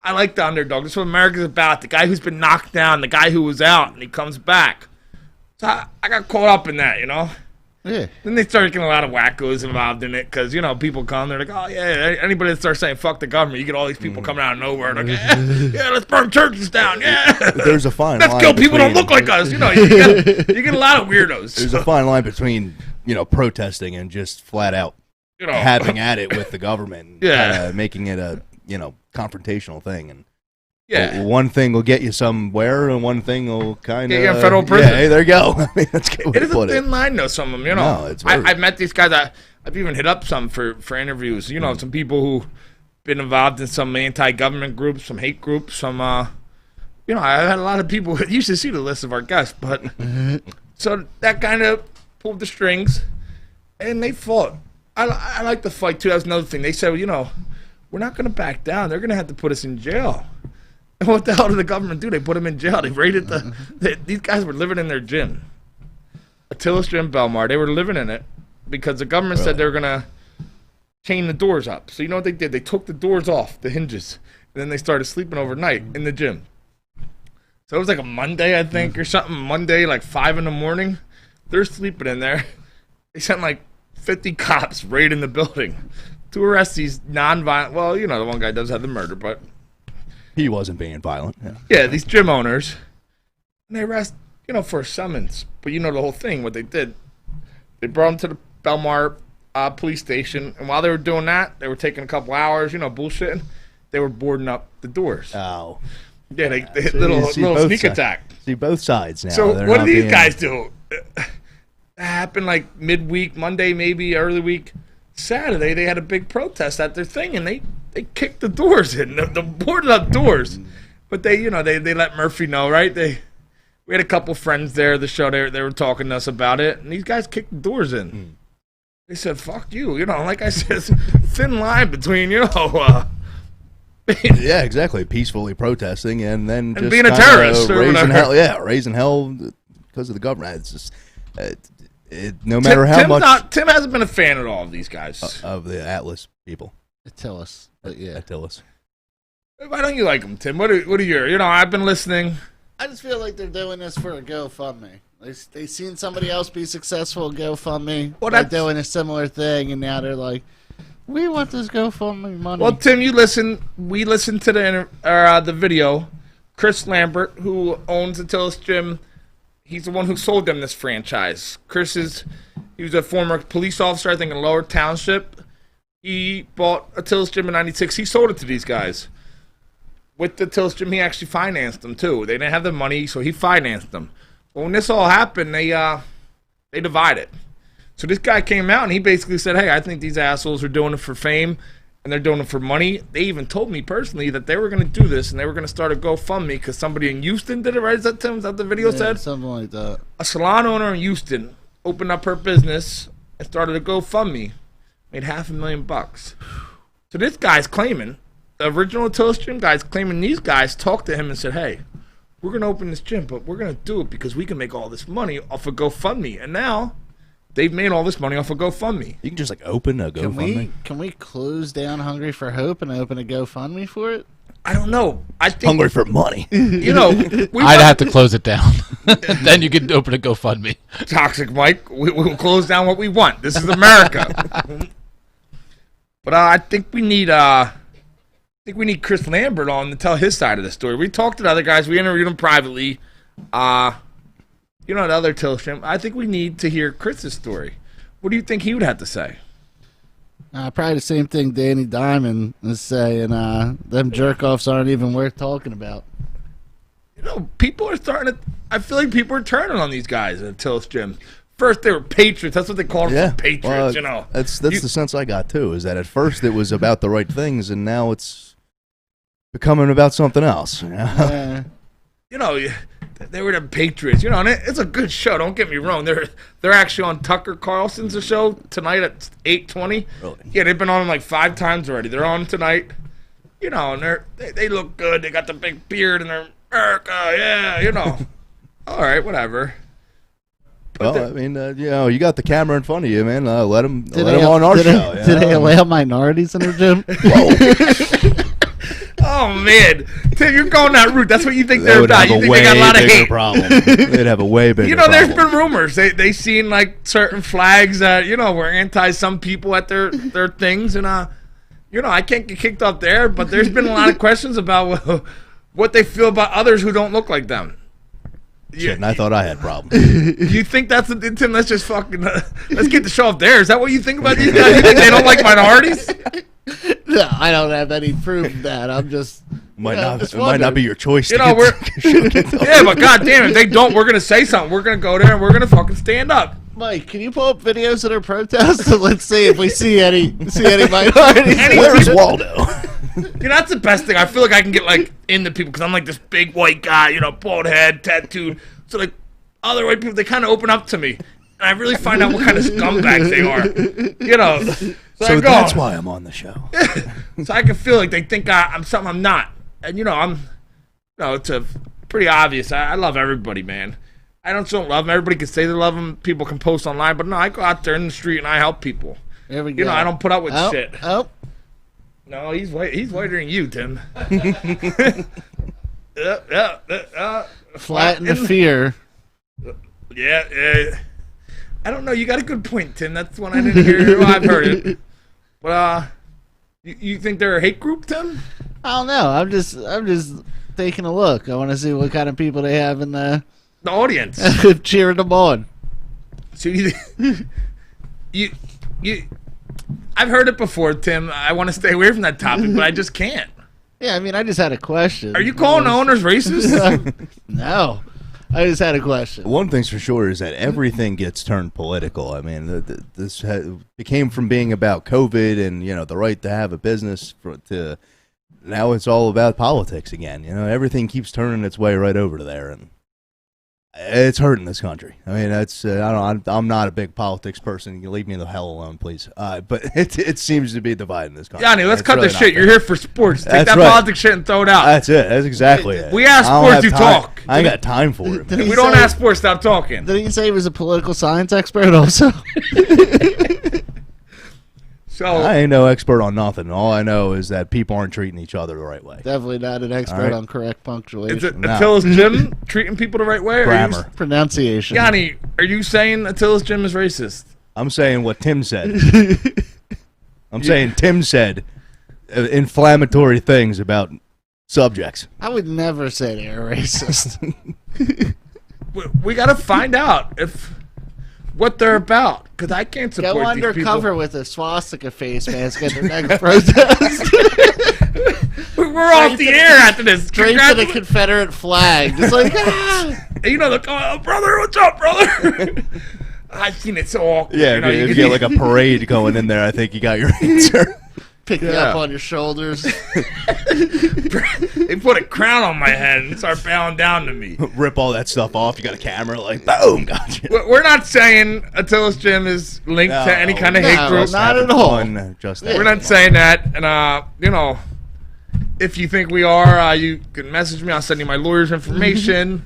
I like the underdog. That's what America's about. The guy who's been knocked down, the guy who was out, and he comes back. So I got caught up in that, Yeah. Then they started getting a lot of wackos involved in it because, people come, they're like, "Oh, yeah." Anybody that starts saying, "Fuck the government," you get all these people coming out of nowhere. Like, yeah, let's burn churches down. Yeah. There's a fine line. Let's kill people who don't look like us. You get a lot of weirdos. There's a fine line between, protesting and just flat out having at it with the government. And, making it a, confrontational thing. And one thing will get you somewhere, and one thing will kind of get you in federal prison. Yeah, hey, there you go. I mean, that's good. It is a thin line, though. Some of them, No, it's I've met these guys. I've even hit up some for interviews. Some people who been involved in some anti-government groups, some hate groups, some. I've had a lot of people. You should see the list of our guests, but so that kind of pulled the strings, and they fought. I like the fight too. That was another thing. They said, we're not going to back down. They're going to have to put us in jail. And what the hell did the government do? They put them in jail. They raided these guys were living in their gym. Attila's Gym, Belmar. They were living in it because the government said they were going to chain the doors up. So you know what they did? They took the doors off, the hinges, and then they started sleeping overnight in the gym. So it was like a Monday, I think, or something. Monday, like 5 in the morning. They're sleeping in there. They sent like 50 cops raiding the building to arrest these non-violent. Well, the one guy does have the murder, but he wasn't being violent. Yeah, these gym owners. And they arrest, for a summons. But the whole thing, what they did, they brought them to the Belmar police station. And while they were doing that, they were taking a couple hours, bullshitting. They were boarding up the doors. Oh. Yeah, they hit little sneak attack. See both sides now. So what do these guys do? That happened like midweek, Monday maybe, early week. Saturday, they had a big protest at their thing, and they kicked the doors in, the boarded up doors. But they let Murphy know, right? We had a couple friends there at the show. They were talking to us about it, and these guys kicked the doors in. They said, "Fuck you." You know, like I said, it's a thin line between yeah, exactly. Peacefully protesting and then just being a terrorist, raising hell. Yeah, raising hell because of the government. It's just no matter how much. Tim hasn't been a fan at all of these guys of the Atlas people. Attilas, but yeah, Attilas. Why don't you like them, Tim? What are your? You know, I've been listening. I just feel like they're doing this for a GoFundMe. They seen somebody else be successful at GoFundMe. Well, they're doing a similar thing, and now they're like, "We want this GoFundMe money." Well, Tim, we listened to the video. Chris Lambert, who owns Attilas Gym, he's the one who sold them this franchise. He was a former police officer, I think, in Lower Township. He bought Attilas Gym in '96. He sold it to these guys. With the Attilas Gym, he actually financed them too. They didn't have the money, so he financed them. But when this all happened, they divided. So this guy came out and he basically said, "Hey, I think these assholes are doing it for fame and they're doing it for money." They even told me personally that they were going to do this and they were going to start a GoFundMe because somebody in Houston did it, right? Is that Tim? Is that the video said? Something like that. A salon owner in Houston opened up her business and started a GoFundMe. Made $500,000. So this guy's claiming, the original Attilas Gym guy's claiming these guys talked to him and said, "Hey, we're going to open this gym, but we're going to do it because we can make all this money off of GoFundMe." And now they've made all this money off of GoFundMe. You can just open a GoFundMe. Can we close down Hungry for Hope and open a GoFundMe for it? I don't know. I think hungry for money. You know, I'd have to close it down. Then you can open a GoFundMe. Toxic Mike, we'll close down what we want. This is America. But I think we need Chris Lambert on to tell his side of the story. We talked to the other guys. We interviewed them privately. The other Attilas Gym. I think we need to hear Chris's story. What do you think he would have to say? Probably the same thing Danny Diamond is saying. Them jerk-offs aren't even worth talking about. You know, people are starting to... I feel like people are turning on these guys at Attilas Gym. First, they were patriots. That's what they called them, patriots, That's the sense I got, too, is that at first it was about the right things, and now it's becoming about something else. They were the patriots, and it's a good show, don't get me wrong. They're actually on Tucker Carlson's show tonight at 8:20. Really? Yeah, they've been on like 5 times already. They're on tonight, and they look good. They got the big beard, and they're America, yeah, All right, whatever. Well, I mean, you got the camera in front of you, man. Let them on our show. Did they allow minorities in their gym? Oh, man. Tim, you're going that route. That's what you think they're about. You think they got a lot of hate. Problem. They'd have a way bigger problem. There's been rumors. They seen, like, certain flags that, were anti some people at their things. And, I can't get kicked off there, but there's been a lot of questions about what they feel about others who don't look like them. Shit, and I thought I had problems. You think that's Tim? Let's just fucking let's get the show off there. Is that what you think about these guys? You think they don't like minorities? No, I don't have any proof of that. I'm just might not be your choice. But goddamn, if they don't, we're gonna say something. We're gonna go there and we're gonna fucking stand up. Mike, can you pull up videos of their protests? Let's see if we see any minorities. Where's Waldo? That's the best thing. I feel like I can get into people because I'm like this big white guy, bald head, tattooed. So like other white people, they kind of open up to me, and I really find out what kind of scumbags they are. So that's why I'm on the show. So I can feel like they think I'm something I'm not, and it's pretty obvious. I love everybody, man. I don't love them. Everybody can say they love them. People can post online, but no, I go out there in the street and I help people. There we go. I don't put up with shit. Oh. No, he's whiter than you, Tim. Flatten the fear. Yeah. I don't know. You got a good point, Tim. That's one I didn't hear. Well, I've heard it. But you think they're a hate group, Tim? I don't know. I'm just taking a look. I want to see what kind of people they have in the audience cheering them on. So you I've heard it before, Tim. I want to stay away from that topic, but I just can't. Yeah, I mean, I just had a question. Are you calling the owners racist? No. I just had a question. One thing's for sure is that everything gets turned political. I mean, this became from being about COVID and, the right to have a business to now it's all about politics again. Everything keeps turning its way right over to there. And It's hurting this country. I mean, that's I don't know. I'm not a big politics person. You leave me the hell alone, please. But it seems to be dividing this country. Yanni, let's cut really the shit. You're here for sports. Take That's that right. politics shit and throw it out. That's it. That's exactly it. We ask I don't sports, have you time. talk. I ain't got time for it. If we don't ask sports, stop talking. Did he say he was a political science expert also? So I ain't no expert on nothing. All I know is that people aren't treating each other the right way. Definitely not an expert on correct punctuation. is it Attila's Gym treating people the right way? Or Grammar. Pronunciation. Yanni, are you saying Attila's Gym is racist? I'm saying what Tim said. I'm saying Tim said inflammatory things about subjects. I would never say they're racist. We got to find out what they're about, because I can't support Go these undercover people. with a swastika face mask at the next protest. We're off the air after this. Straight to the Confederate flag. Just like, You know, oh, brother, what's up, brother? I've seen it so awkward. Yeah, you know, if you get like a parade going in there, I think you got your answer. Pick you up on your shoulders. They put a crown on my head and start bowing down to me. Rip all that stuff off. You got a camera, like, boom, gotcha. We're not saying Attila's Gym is linked to any kind of hate group. Not at all. We're not saying that. And, you know, if you think we are, you can message me. I'll send you my lawyer's information.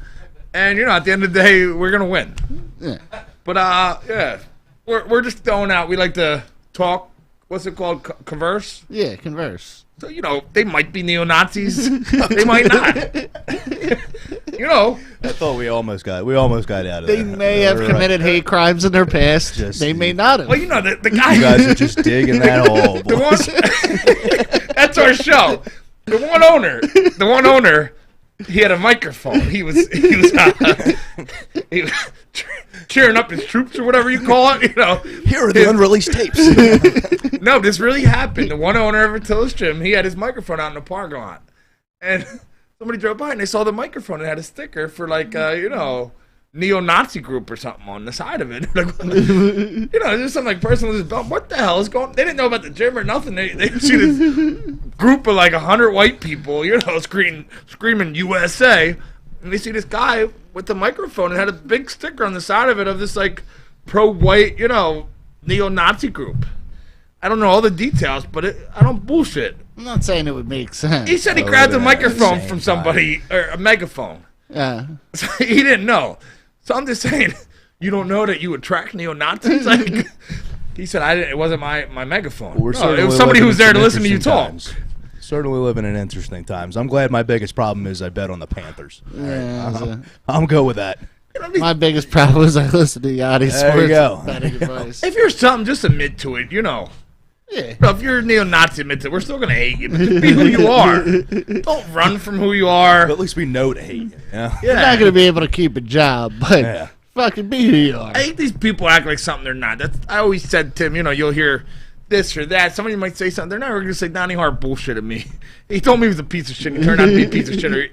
And, you know, at the end of the day, we're going to win. Yeah. But, yeah, we're just throwing out. We like to talk. What's it called? Converse? Yeah, converse. So, you know, they might be neo-Nazis. They might not. You know. I thought we almost got out of They there. may have committed hate crimes in their past. They may not have. Well, you know, the guy. You guys are just digging that hole, The boys. That's our show. The one owner, he had a microphone. He was cheering up his troops or whatever you call it. You know, here are the unreleased tapes. No, this really happened. The one owner of Attila's Gym, he had his microphone out in the parking lot, and somebody drove by and they saw the microphone and had a sticker for like you know, neo-Nazi group or something on the side of it. Like, you know, there's some like person with his belt. What the hell is going? They didn't know about the gym or nothing. They see this group of like 100 white people, you know, screaming USA, and they see this guy with the microphone and had a big sticker on the side of it of this like pro-white, you know, neo-Nazi group. I don't know all the details, but I don't bullshit. I'm not saying it would make sense. He said he grabbed a microphone from somebody, or a megaphone. Yeah. So he didn't know. So I'm just saying, you don't know that you attract neo-Nazis? Like, he said, it wasn't my megaphone. No, it was somebody who was there to listen to you talk. Certainly living in interesting times. I'm glad my biggest problem is I bet on the Panthers. Yeah, I'm good with that. My biggest problem is I listen to Yianni There you sports go. betting advice. If you're something, just admit to it, you know. Yeah. Bro, if you're a neo-Nazi, admit to it. We're still going to hate you. But just be who you are. Don't run from who you are. But at least we know to hate you. Yeah. You're not going to be able to keep a job, but fucking be who you are. I hate these people act like something they're not. I always said, Tim, you know, you'll hear this or that. Somebody might say something. They're never going to say Donnie Hart bullshit at me. He told me he was a piece of shit. He turned out to be a piece of shit. Or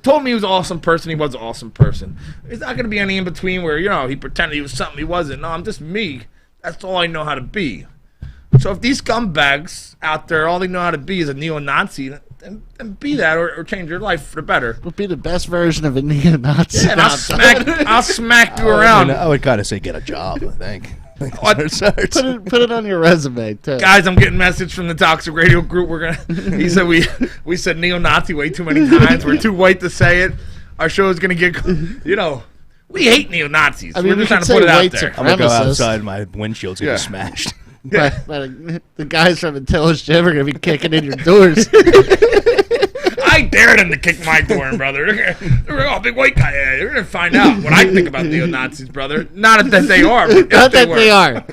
told me he was an awesome person. He was an awesome person. There's not going to be any in between where, you know, he pretended he was something he wasn't. No, I'm just me. That's all I know how to be. So if these scumbags out there, all they know how to be is a neo-Nazi, then be that or change your life for the better. We'll be the best version of a neo-Nazi. Yeah, and I'll smack you around. I would kind of say get a job, I think. Put it on your resume, too. Guys, I'm getting a message from the Toxic Radio group. He said we said neo-Nazi way too many times. We're too white to say it. Our show is going to get, you know, we hate neo-Nazis. I mean, we're just trying to put it out there. I'm going to go outside, my windshield's going to be smashed. Yeah. But the guys from Attila's Gym are going to be kicking in your doors. I dare them to kick my door in, brother. They're all big white guy. They're going to find out what I think about neo-Nazis, brother. Not that they are. But Not that they are.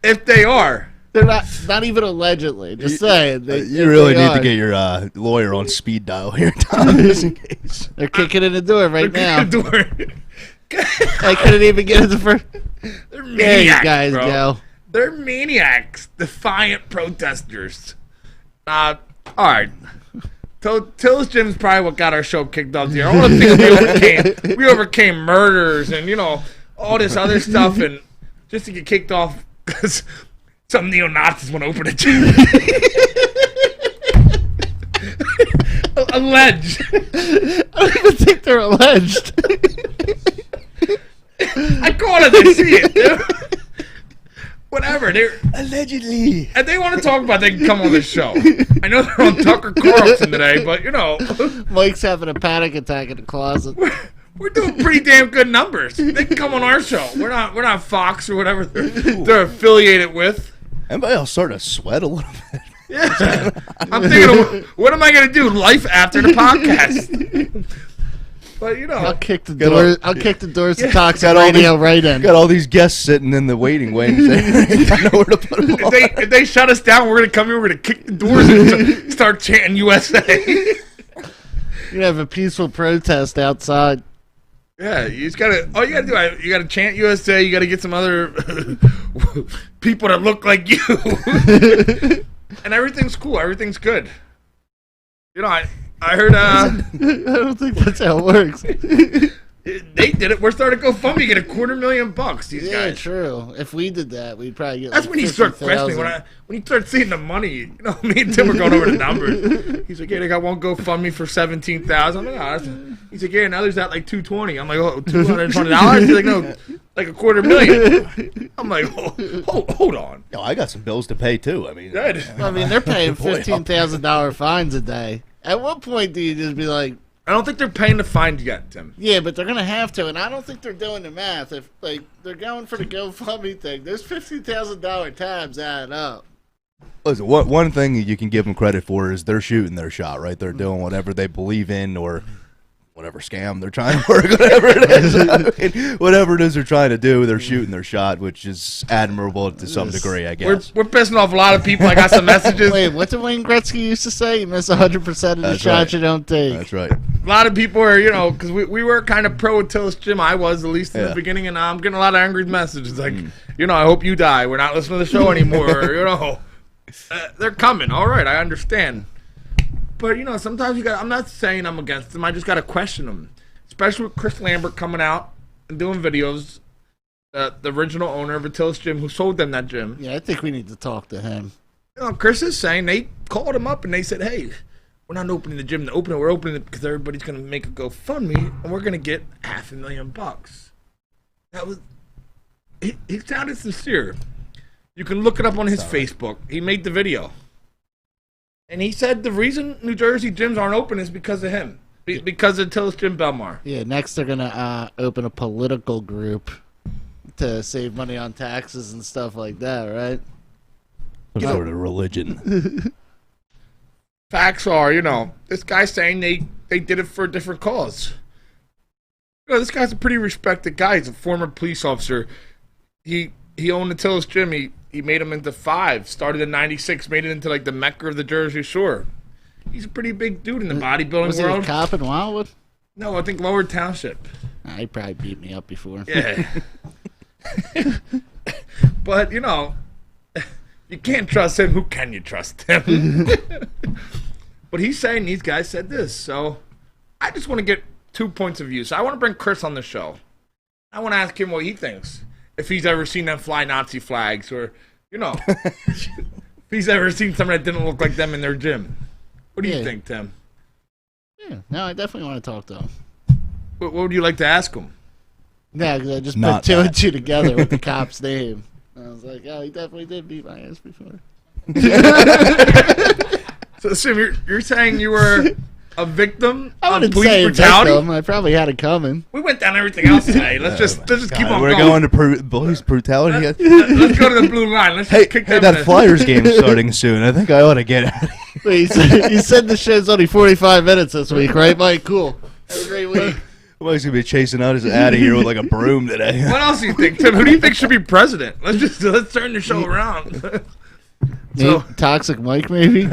If they are. They're not even allegedly. Just saying. You really need to get your lawyer on speed dial here, Tom, just in case. They're kicking in the door right now. The door. I couldn't even get in the first. They're maniacs, there you guys bro. go. They're maniacs, defiant protesters. All right. Till's Gym's probably what got our show kicked off here. All the things we overcame murders and, you know, all this other stuff, and just to get kicked off because some neo-Nazis want to open a gym. Alleged. I don't even think they're alleged. call it. They see it, dude. Whatever. They're allegedly. And they want to talk about it, they can come on this show. I know they're on Tucker Carlson today, but, you know. Mike's having a panic attack in the closet. We're doing pretty damn good numbers. They can come on our show. We're not Fox or whatever they're affiliated with. Anybody else starting to sweat a little bit? Yeah. I'm thinking, what am I going to do? Life after the podcast. But, you know. I'll kick the door. I'll kick the doors to Toxic Got Radio right in. Got all these guests sitting in the waiting wings. I know where to put them all. If they shut us down, we're going to come here, we're going to kick the doors and start chanting USA. You're going to have a peaceful protest outside. Yeah, you just gotta. All you gotta do, you gotta chant USA. You gotta get some other people that look like you, and everything's cool. Everything's good. You know, I heard. I don't think that's how it works. They did it. We're starting to go GoFundMe, get $250,000. These Yeah, guys. true. If we did that, we'd probably get. That's like when you start 50,000. questioning. When you start seeing the money, you know, me and Tim were going over the numbers. He's like, "Yeah, they got one GoFundMe for $17,000." I'm like, "Oh, that's." He's like, "Yeah, now there's at like $220." I'm like, "Oh, $220?" He's like, "No, like $250,000." I'm like, "Hold on." Yo, I got some bills to pay too. I mean, they're paying $15,000 fines a day. At what point do you just be like? I don't think they're paying the fine yet, Tim. Yeah, but they're gonna have to, and I don't think they're doing the math. If like they're going for the GoFundMe thing, there's $15,000 tabs adding up. Listen, one thing you can give them credit for is they're shooting their shot, right? They're doing whatever they believe in or whatever scam they're trying to work, whatever it is. I mean, whatever it is they're trying to do, they're shooting their shot, which is admirable to some degree, I guess. We're pissing off a lot of people. I got some messages. Wait, what did Wayne Gretzky used to say? You miss 100% of the shots you don't take. That's right. A lot of people are, you know, because we were kind of pro Tillis Jim. I was, at least in the beginning, and I'm getting a lot of angry messages. Like, you know, I hope you die. We're not listening to the show anymore. Or, you know, they're coming. All right, I understand. But, you know, sometimes you got. I'm not saying I'm against them. I just got to question them. Especially with Chris Lambert coming out and doing videos. The original owner of Tillis Gym who sold them that gym. Yeah, I think we need to talk to him. You know, Chris is saying they called him up and they said, "Hey, we're not opening the gym to open it. We're opening it because everybody's going to make a GoFundMe and we're going to get $500,000." That was. He sounded sincere. You can look it up on his Facebook. He made the video. And he said the reason New Jersey gyms aren't open is because of him. Because of Tillis Jim Belmar. Yeah, next they're going to open a political group to save money on taxes and stuff like that, right? Some sort of religion. Facts are, you know, this guy's saying they did it for a different cause. You know, this guy's a pretty respected guy. He's a former police officer. He owned the Tillis Gym. He made him into 5. Started in '96, made it into like the Mecca of the Jersey Shore. He's a pretty big dude in the bodybuilding Was world. he a cop in Wildwood? No, I think Lower Township. He probably beat me up before. Yeah. But, you know, you can't trust him. Who can you trust him? But he's saying these guys said this. So I just want to get 2 points of view. So I want to bring Chris on the show. I want to ask him what he thinks. If he's ever seen them fly Nazi flags or, you know, if he's ever seen someone that didn't look like them in their gym. What do you think, Tim? Yeah, no, I definitely want to talk to him. What would you like to ask him? Yeah, because I just put 2 and 2 together with the cop's name. I was like, oh, he definitely did beat my ass before. So, Sim, you're saying you were a victim I of wouldn't police say brutality? victim. I probably had it coming. We went down everything else today. Let's just keep on We're going. going to police brutality. Let's go to the blue line. Let's just kick them in that the- Flyers game's starting soon. I think I ought to get out of here. Wait, you said the show's only 45 minutes this week, right, Mike? Cool. Have a great week. Mike's going to be chasing us out of here with like a broom today. What else do you think, Tim? Who do you think should be president? Let's turn the show around. Toxic Mike, maybe?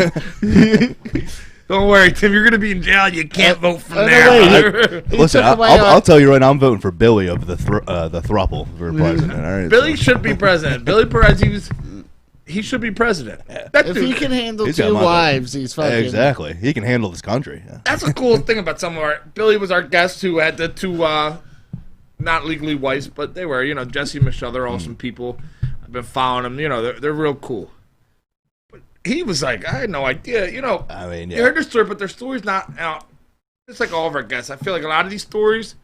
Don't worry, Tim. You're going to be in jail. You can't vote from no, there. Listen, I'll tell you right now, I'm voting for Billy of the thruple for president. All right, Billy should be president. Billy Perez, he should be president. That If dude- he can handle He's got 2 my vote. wives, he's fucking... Exactly. He can handle this country. Yeah. That's the coolest thing about some of our... Billy was our guest who had the 2, not legally wives, but they were, you know, Jesse and Michelle. They're awesome people. I've been following them. You know, they're real cool. But he was like, I had no idea. You know, I mean, you heard their story, but their story's not out. It's like all of our guests. I feel like a lot of these stories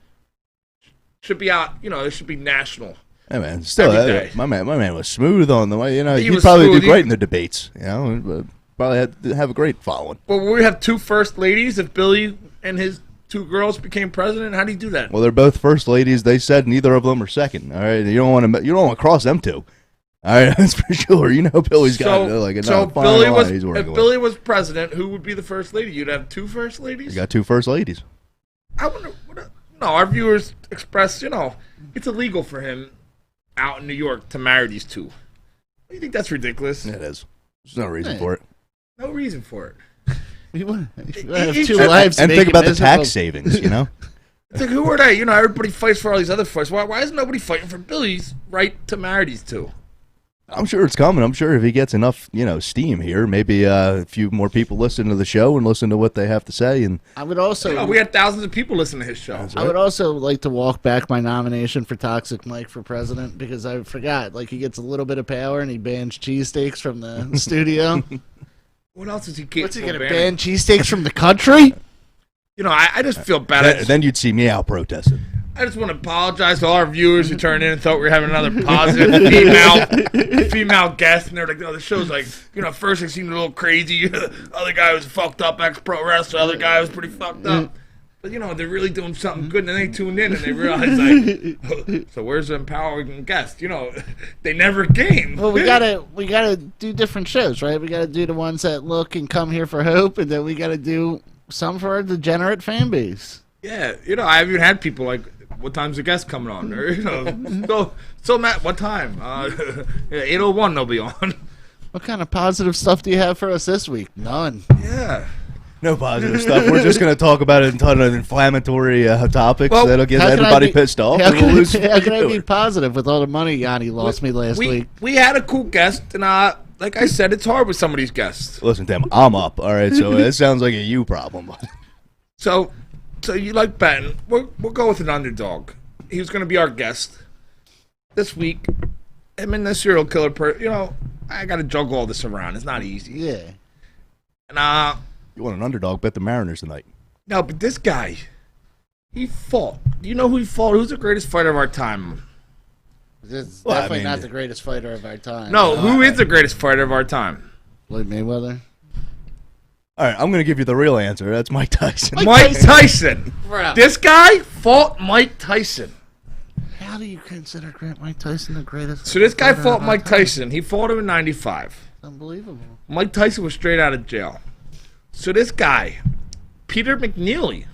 should be out. You know, it should be national. Hey man, still, my man was smooth on the way. You know, he'd was probably smooth. do great in the debates. You know, probably had to have a great following. Well, we have 2 first ladies. If Billy and his 2 girls became president, how do you do that? Well, they're both first ladies. They said neither of them are second. All right, you don't want to cross them 2. All right, that's for sure. You know, Billy's got like a so fine Billy line was he's working if with. Billy was president, who would be the first lady? You'd have 2 first ladies. You got 2 first ladies. I wonder. No, our viewers expressed. You know, it's illegal for him out in New York to marry these 2. You think that's ridiculous? It is. There's no reason for it. No reason for it. You want to have 2 wives and make think it about the miserable. tax savings. You know. It's like, who are they? You know, everybody fights for all these other fights. Why is nobody fighting for Billy's right to marry these 2? I'm sure it's coming. I'm sure if he gets enough, steam here, maybe a few more people listen to the show and listen to what they have to say. And I would also, we had thousands of people listen to his show. Right. I would also like to walk back my nomination for Toxic Mike for president because I forgot. Like he gets a little bit of power and he bans cheesesteaks from the studio. What else is he capable? What's he gonna ban cheesesteaks from the country? You know, I just feel bad. then you'd see me out protesting. I just want to apologize to all our viewers who turned in and thought we were having another positive female guest, and they're like, "Oh, the show's like, first it seemed a little crazy. Other guy was a fucked up ex-pro wrestler. Other guy was pretty fucked up. But they're really doing something good." And then they tuned in and they realized, like, so where's the empowering guest? They never came. Well, we gotta do different shows, right? We gotta do the ones that look and come here for hope, and then we gotta do some for our degenerate fan base. Yeah, I haven't even had people like, what time's the guest coming on? Or, so Matt, what time? 8:01 they'll be on. What kind of positive stuff do you have for us this week? None. Yeah. No positive stuff. We're just going to talk about a ton of inflammatory topics that'll get everybody pissed off. How can I be positive with all the money Yianni lost me last week? We had a cool guest, and like I said, it's hard with some of these guests. Listen, Tim, I'm up. All right, so it sounds like a you problem. So you like betting? We'll go with an underdog. He was going to be our guest this week. Him and the serial killer. I got to juggle all this around. It's not easy. Yeah. And you want an underdog? Bet the Mariners tonight. No, but this guy, he fought. Do you know who he fought? Who's the greatest fighter of our time? It's definitely not the greatest fighter of our time. No, who is the greatest fighter of our time? Floyd Mayweather. All right, I'm going to give you the real answer. That's Mike Tyson. Mike Tyson. Bro. This guy fought Mike Tyson. How do you consider Mike Tyson the greatest? So this guy fought Mike Tyson. He fought him in 95. Unbelievable. Mike Tyson was straight out of jail. So this guy, Peter McNeely,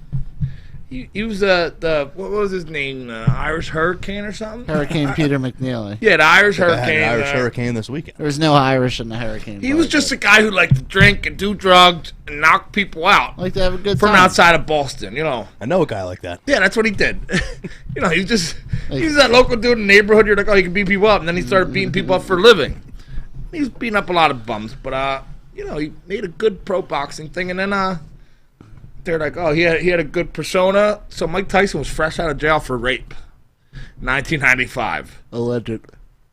he was what was his name? Irish Hurricane or something? Hurricane Peter McNeely. Yeah, the Irish Hurricane. Had an Irish Hurricane this weekend. There was no Irish in the Hurricane. He was just a guy who liked to drink and do drugs and knock people out. Like to have a good from time. outside of Boston, I know a guy like that. Yeah, that's what he did. He was that local dude in the neighborhood. You're like, oh, he can beat people up, and then he started beating people up for a living. He was beating up a lot of bums, but he made a good pro boxing thing, and then they're like, oh, he had a good persona. So Mike Tyson was fresh out of jail for rape, 1995. Alleged.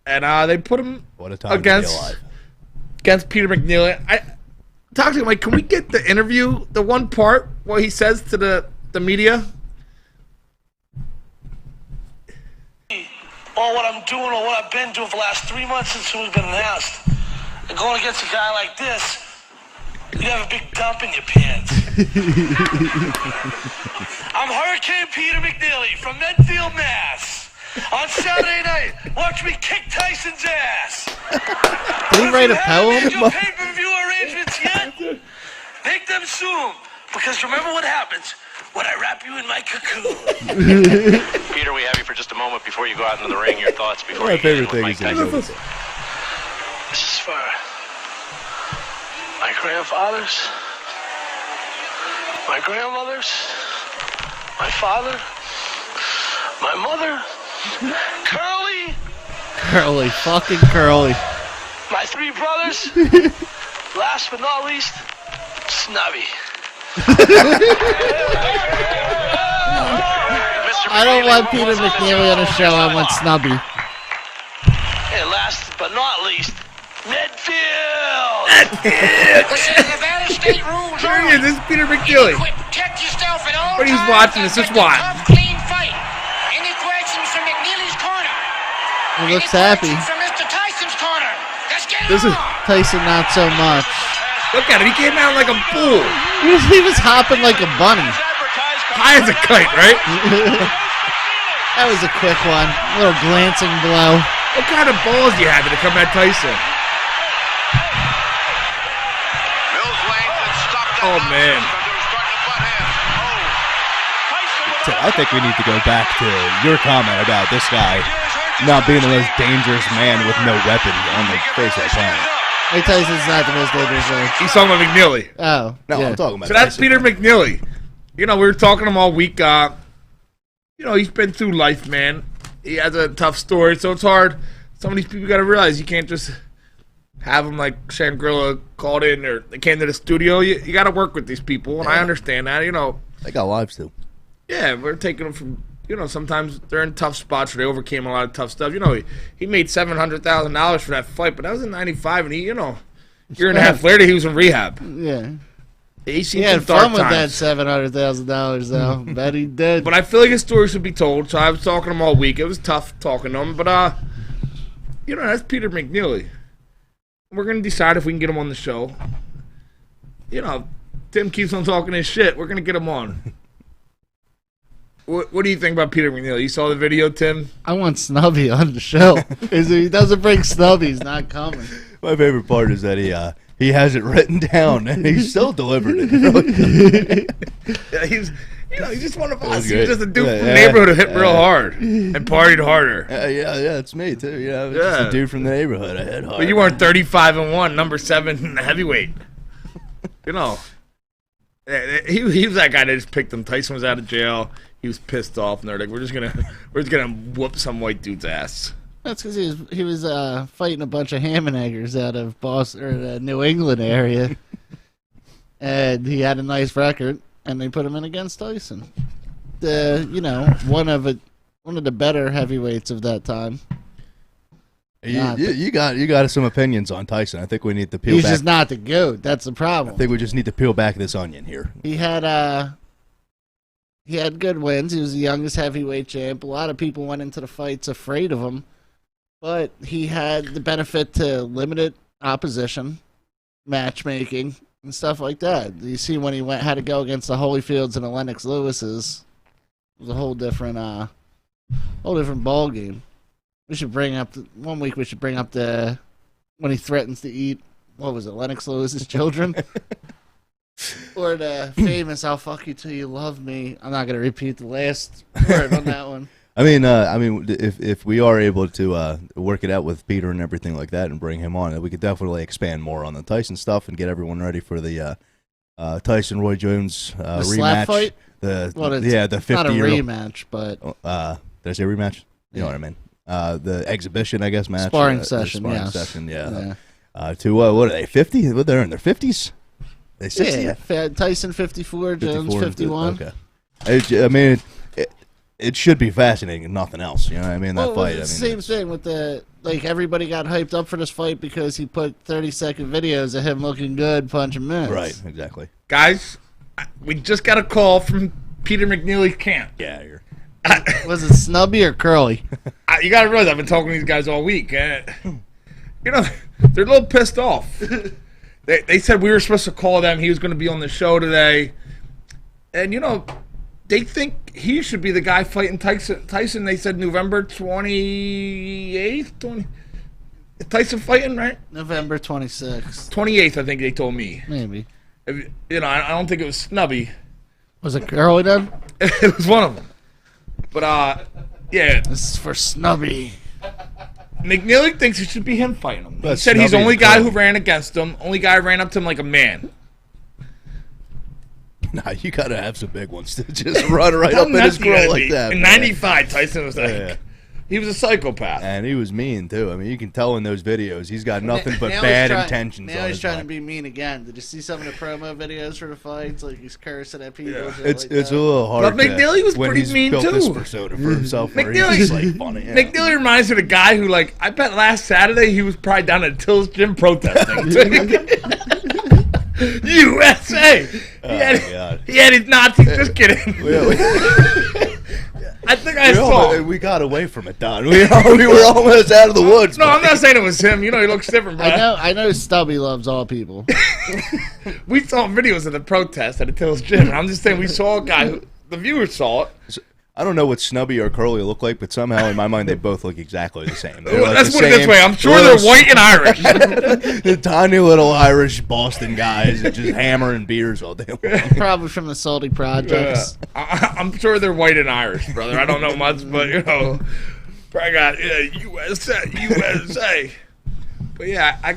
And they put him what a time to be alive. Against Peter McNeely. Toxic Mike, can we get the interview, the one part where he says to the media? Or what I'm doing or what I've been doing for the last 3 months since it was been announced. And going against a guy like this, you have a big dump in your pants. I'm Hurricane Peter McNeely from Medfield, Mass. On Saturday night, watch me kick Tyson's ass. Did he write a poem? Your pay-per-view arrangements yet? Make them soon, because remember what happens when I wrap you in my cocoon. Peter, we have you for just a moment before you go out into the ring. Your thoughts before My you get in favorite with thing Mike is Tyson. This is for my grandfathers, my grandmothers, my father, my mother, Curly, fucking Curly. my 3 brothers, last but not least, Snubby. I don't want Peter McNeely on a show. I want Snubby. And last but not least, Medfield. Nevada State rules. Here he is. This is Peter McNeely. Protect yourself at all When he's watching this, just watch. Clean fight. Any questions? He looks happy. This is Tyson, not so much. Look at him. He came out like a bull. He was hopping like a bunny. High as a kite, right? That was a quick one. A little glancing blow. What kind of balls do you have to come at Tyson? Oh, man. I think we need to go back to your comment about this guy not being the most dangerous man with no weapon on the face of the planet. Mike Tyson's not the most dangerous man. He's talking about McNeely. Oh. No, yeah. I'm talking about So that's Tyson. Peter McNeely. You know, we were talking to him all week. You know, he's been through life, man. He has a tough story, so it's hard. Some of these people got to realize you can't just have them like Shangri-La called in or they came to the studio. You got to work with these people, and I understand that. You know, they got lives too. Yeah, we're taking them from. You know, sometimes they're in tough spots where they overcame a lot of tough stuff. You know, he made $700,000 for that fight, but that was in '95, and year and a half later, he was in rehab. Yeah. He had fun with that $700,000, though. Bet he did. But I feel like his story should be told, so I was talking to him all week. It was tough talking to him, but, you know, that's Peter McNeely. We're going to decide if we can get him on the show. You know, Tim keeps on talking his shit. We're going to get him on. What do you think about Peter McNeely? You saw the video, Tim? I want Snubby on the show. If he doesn't bring Snubby, he's not coming. My favorite part is that he has it written down and he still delivered it. Yeah, he's just one of us. He He's just a dude from the neighborhood who hit real hard and partied harder. Yeah, it's me too. Yeah, just a dude from the neighborhood. I hit hard. But you weren't 35-1, number 7 in the heavyweight. You know, he was that guy that just picked him. Tyson was out of jail. He was pissed off, and they're like, "We're just gonna whoop some white dude's ass." That's because he was fighting a bunch of ham and eggers out of Boston or the New England area, and he had a nice record, and they put him in against Tyson. One of the better heavyweights of that time. You got some opinions on Tyson. I think we need to peel He's back. just not the GOAT. That's the problem. I think we just need to peel back this onion here. He had good wins. He was the youngest heavyweight champ. A lot of people went into the fights afraid of him, but he had the benefit to limited opposition, matchmaking, and stuff like that. You see when he had to go against the Holyfields and the Lennox Lewises, it was a whole different ball game. We should bring up one week. We should bring up when he threatens to eat Lennox Lewis's children. Or the famous "I'll fuck you till you love me." I'm not gonna repeat the last word on that one. I mean, if we are able to work it out with Peter and everything like that, and bring him on, we could definitely expand more on the Tyson stuff and get everyone ready for the Tyson Roy Jones rematch. Slap fight. The 50 not a rematch, but did I say rematch? You know what I mean. The exhibition, I guess, match. Sparring session. Sparring session. Yeah. What are they? 50? What, they're in their 50s? They 60? Yeah, Tyson 54, Jones 51. Okay. I mean, it should be fascinating and nothing else. You know what I mean? That fight. It's the same thing with everybody got hyped up for this fight because he put 30-second videos of him looking good, punching mints. Right, exactly. Guys, we just got a call from Peter McNeely's camp. Yeah, here. Was it Snubby or Curly? You got to realize I've been talking to these guys all week. You know, they're a little pissed off. They said we were supposed to call them. He was going to be on the show today. And, you know, they think he should be the guy fighting Tyson. They said November 28th? Tyson fighting, right? November 26th. 28th, I think they told me. Maybe. You know, I don't think it was Snubby. Was it Curly then? It was one of them. But, yeah. This is for Snubby. McNeely thinks it should be him fighting him. He But said he's the Snubby only and guy Curly. who ran against him. Only guy who ran up to him like a man. Nah, you got to have some big ones to just run right up in his grill like that. In man. 95, Tyson was like, he was a psychopath. And he was mean, too. I mean, you can tell in those videos, he's got nothing but bad intentions Now on he's his trying mind. to be mean again. Did you see some of the promo videos for the fights? Like he's cursing at people. Yeah. It's a little hard. But McNeely was when pretty he's mean, built too. this persona for himself. Where he's just, like, funny. Yeah. McNeely reminds me of the guy who, like, I bet last Saturday he was probably down at Till's gym protesting. USA! He had his Nazis, just kidding. I think I saw. We got away from it, Don. We were almost out of the woods. No, I'm not saying it was him. You know, he looks different, bro. I know Stubby loves all people. We saw videos of the protest at Attila's gym. And I'm just saying we saw a guy who, the viewers saw it. I don't know what Snubby or Curly look like, but somehow in my mind they both look exactly the same. Let's put it this way. I'm sure they're white and Irish. The tiny little Irish Boston guys that just hammering beers all day long. Probably from the Salty Projects. I'm sure they're white and Irish, brother. I don't know much, but, you know, I got USA. But, yeah,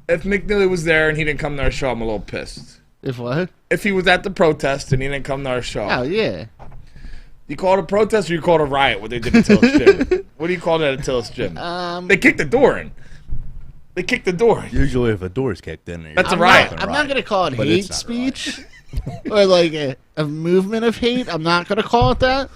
if McNeely was there and he didn't come to our show, I'm a little pissed. If what? If he was at the protest and he didn't come to our show. Oh, yeah. You call it a protest or you call it a riot, what they did at Attila's gym? What do you call that at Attila's gym? They kicked the door in. They kicked the door. Usually if a door's kicked in, that's a riot. I'm not going to call it hate speech or like a movement of hate. I'm not going to call it that.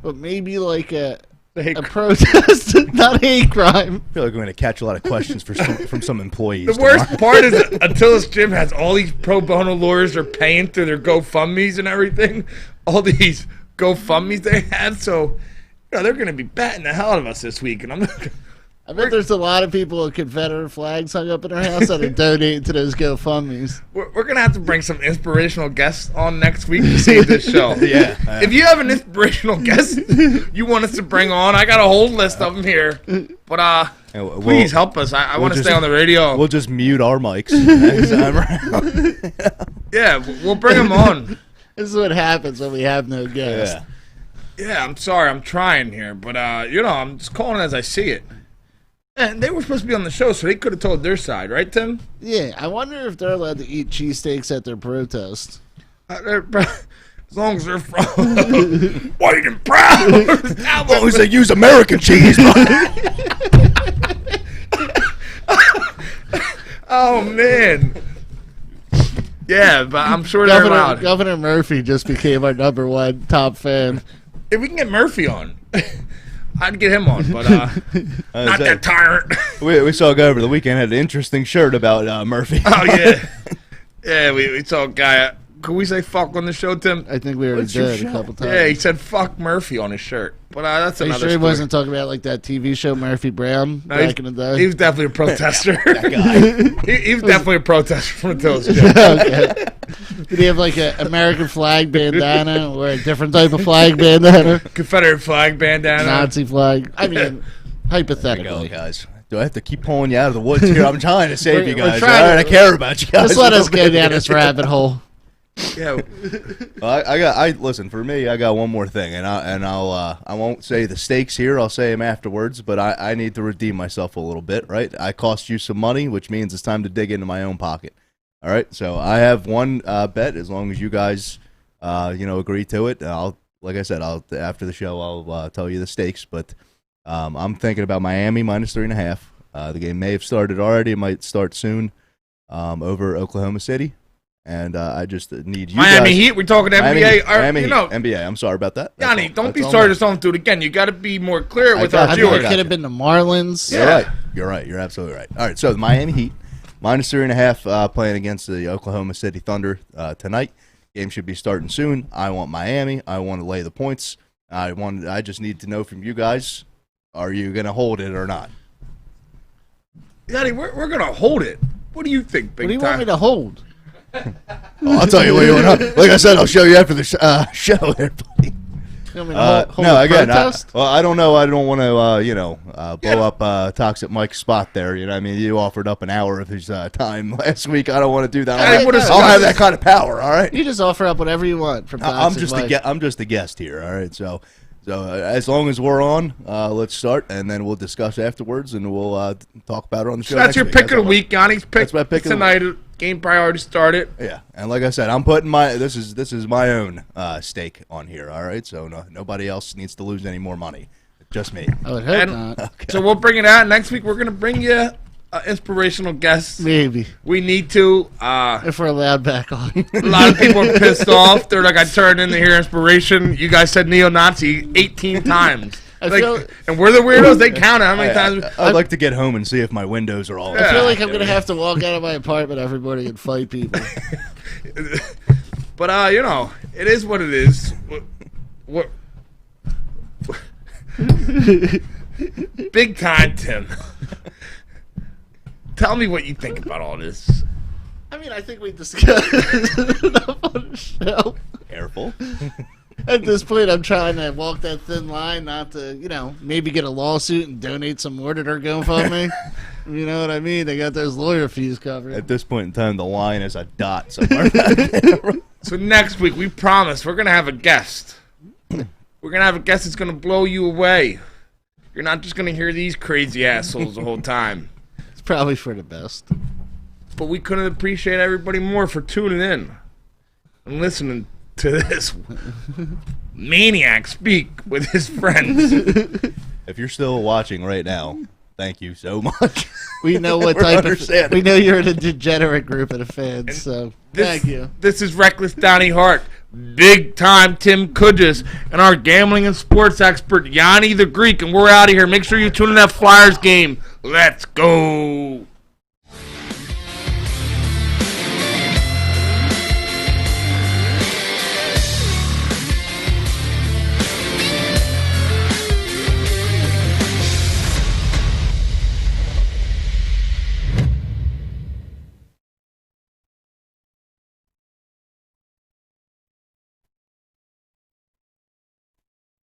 But maybe like a protest, not a hate crime. I feel like we're going to catch a lot of questions from some employees. The worst part is that Attila's gym has all these pro bono lawyers are paying through their GoFundMes and everything. All these GoFundMes they have, so you know, they're going to be batting the hell out of us this week. And I bet there's a lot of people with Confederate flags hung up in their house that are donating to those GoFundMes. We're going to have to bring some inspirational guests on next week to save this show. Yeah. If you have an inspirational guest you want us to bring on, I got a whole list of them here. But please help us. I want to stay on the radio. We'll just mute our mics next time around. Yeah, we'll bring them on. This is what happens when we have no guests. Yeah, I'm sorry. I'm trying here. But, you know, I'm just calling as I see it. And they were supposed to be on the show, so they could have told their side, right, Tim? Yeah, I wonder if they're allowed to eat cheesesteaks at their protest. As long as they're from white and proud. As long as they use American cheese. Oh, man. Yeah, but I'm sure they're allowed. Governor Murphy just became our #1 top fan. If we can get Murphy on, I'd get him on, but not that tyrant. We saw a guy over the weekend had an interesting shirt about Murphy. Oh, yeah. Yeah, we saw a guy. Could we say fuck on the show, Tim? I think we already did a couple times. Yeah, he said fuck Murphy on his shirt. But that's another story. He story. wasn't talking about like that TV show Murphy Brown back in the day? He was definitely a protester. That guy. he was definitely a protester from Attila's gym. Okay. Did he have like an American flag bandana or a different type of flag bandana? Confederate flag bandana. Nazi flag. I mean, hypothetically. There you go, guys. Do I have to keep pulling you out of the woods here? I'm trying to save you guys. All right, I care about you guys. Just let us go down this rabbit hole. Yeah. Listen, for me, I got one more thing, and I won't say the stakes here. I'll say them afterwards, but I need to redeem myself a little bit, right? I cost you some money, which means it's time to dig into my own pocket. All right, so I have one bet. As long as you guys, agree to it, like I said, after the show, I'll tell you the stakes. But I'm thinking about Miami -3.5. The game may have started already. It might start soon over Oklahoma City. And I just need you Miami guys. Heat, we're talking NBA. Miami Heat, NBA. I'm sorry about that. Yianni, don't be sorry to someone do it again. You got to be more clear with our viewers. It could have been the Marlins. Yeah. You're right. You're absolutely right. All right, so the Miami Heat, -3.5 playing against the Oklahoma City Thunder tonight. Game should be starting soon. I want Miami. I want to lay the points. I just need to know from you guys, are you going to hold it or not? Yianni, we're going to hold it. What do you think, big time? What do you want me to hold? I'll tell you what you want. Like I said, I'll show you after the show there, buddy. You want me to hold no, again, protest? I don't know. I don't want to, blow up Toxic Mike's spot there. You know, I mean, you offered up an hour of his time last week. I don't want to do that. I'll have that kind of power. All right. You just offer up whatever you want from Toxic Mike. I'm just a guest here. All right. So as long as we're on, let's start, and then we'll discuss afterwards, and we'll talk about it on the show. So that's your pick of the week, Yanni's pick. That's my pick tonight. Game priority started. Yeah, and like I said, I'm putting this is my own stake on here. All right, so nobody else needs to lose any more money. Just me. I would hope not. Okay. So we'll bring it out next week. We're gonna bring you inspirational guests. Maybe we need to. If we're allowed back on. A lot of people are pissed off. They're like, I turned in to hear inspiration. You guys said neo-Nazi 18 times. And we're the weirdos. They count how many times. I'd like to get home and see if my windows are all. I feel like I'm gonna have to walk out of my apartment every morning and fight people. But it is what it is. Big time, Tim. Tell me what you think about all this. I mean, I think we discussed enough on the show. Careful. At this point, I'm trying to walk that thin line, not to, maybe get a lawsuit and donate some more to their GoFundMe. You know what I mean? They got those lawyer fees covered. At this point in time, the line is a dot somewhere. So next week, we promise we're going to have a guest. We're going to have a guest that's going to blow you away. You're not just going to hear these crazy assholes the whole time. It's probably for the best. But we couldn't appreciate everybody more for tuning in and listening to this maniac speak with his friends. If you're still watching right now, thank you so much. We know what type of. We know you're in a degenerate group of the fans, so thank you. This is Reckless Donnie Hart, big time Tim Kudgis, and our gambling and sports expert Yianni the Greek, and we're out of here. Make sure you tune in that Flyers game. Let's go.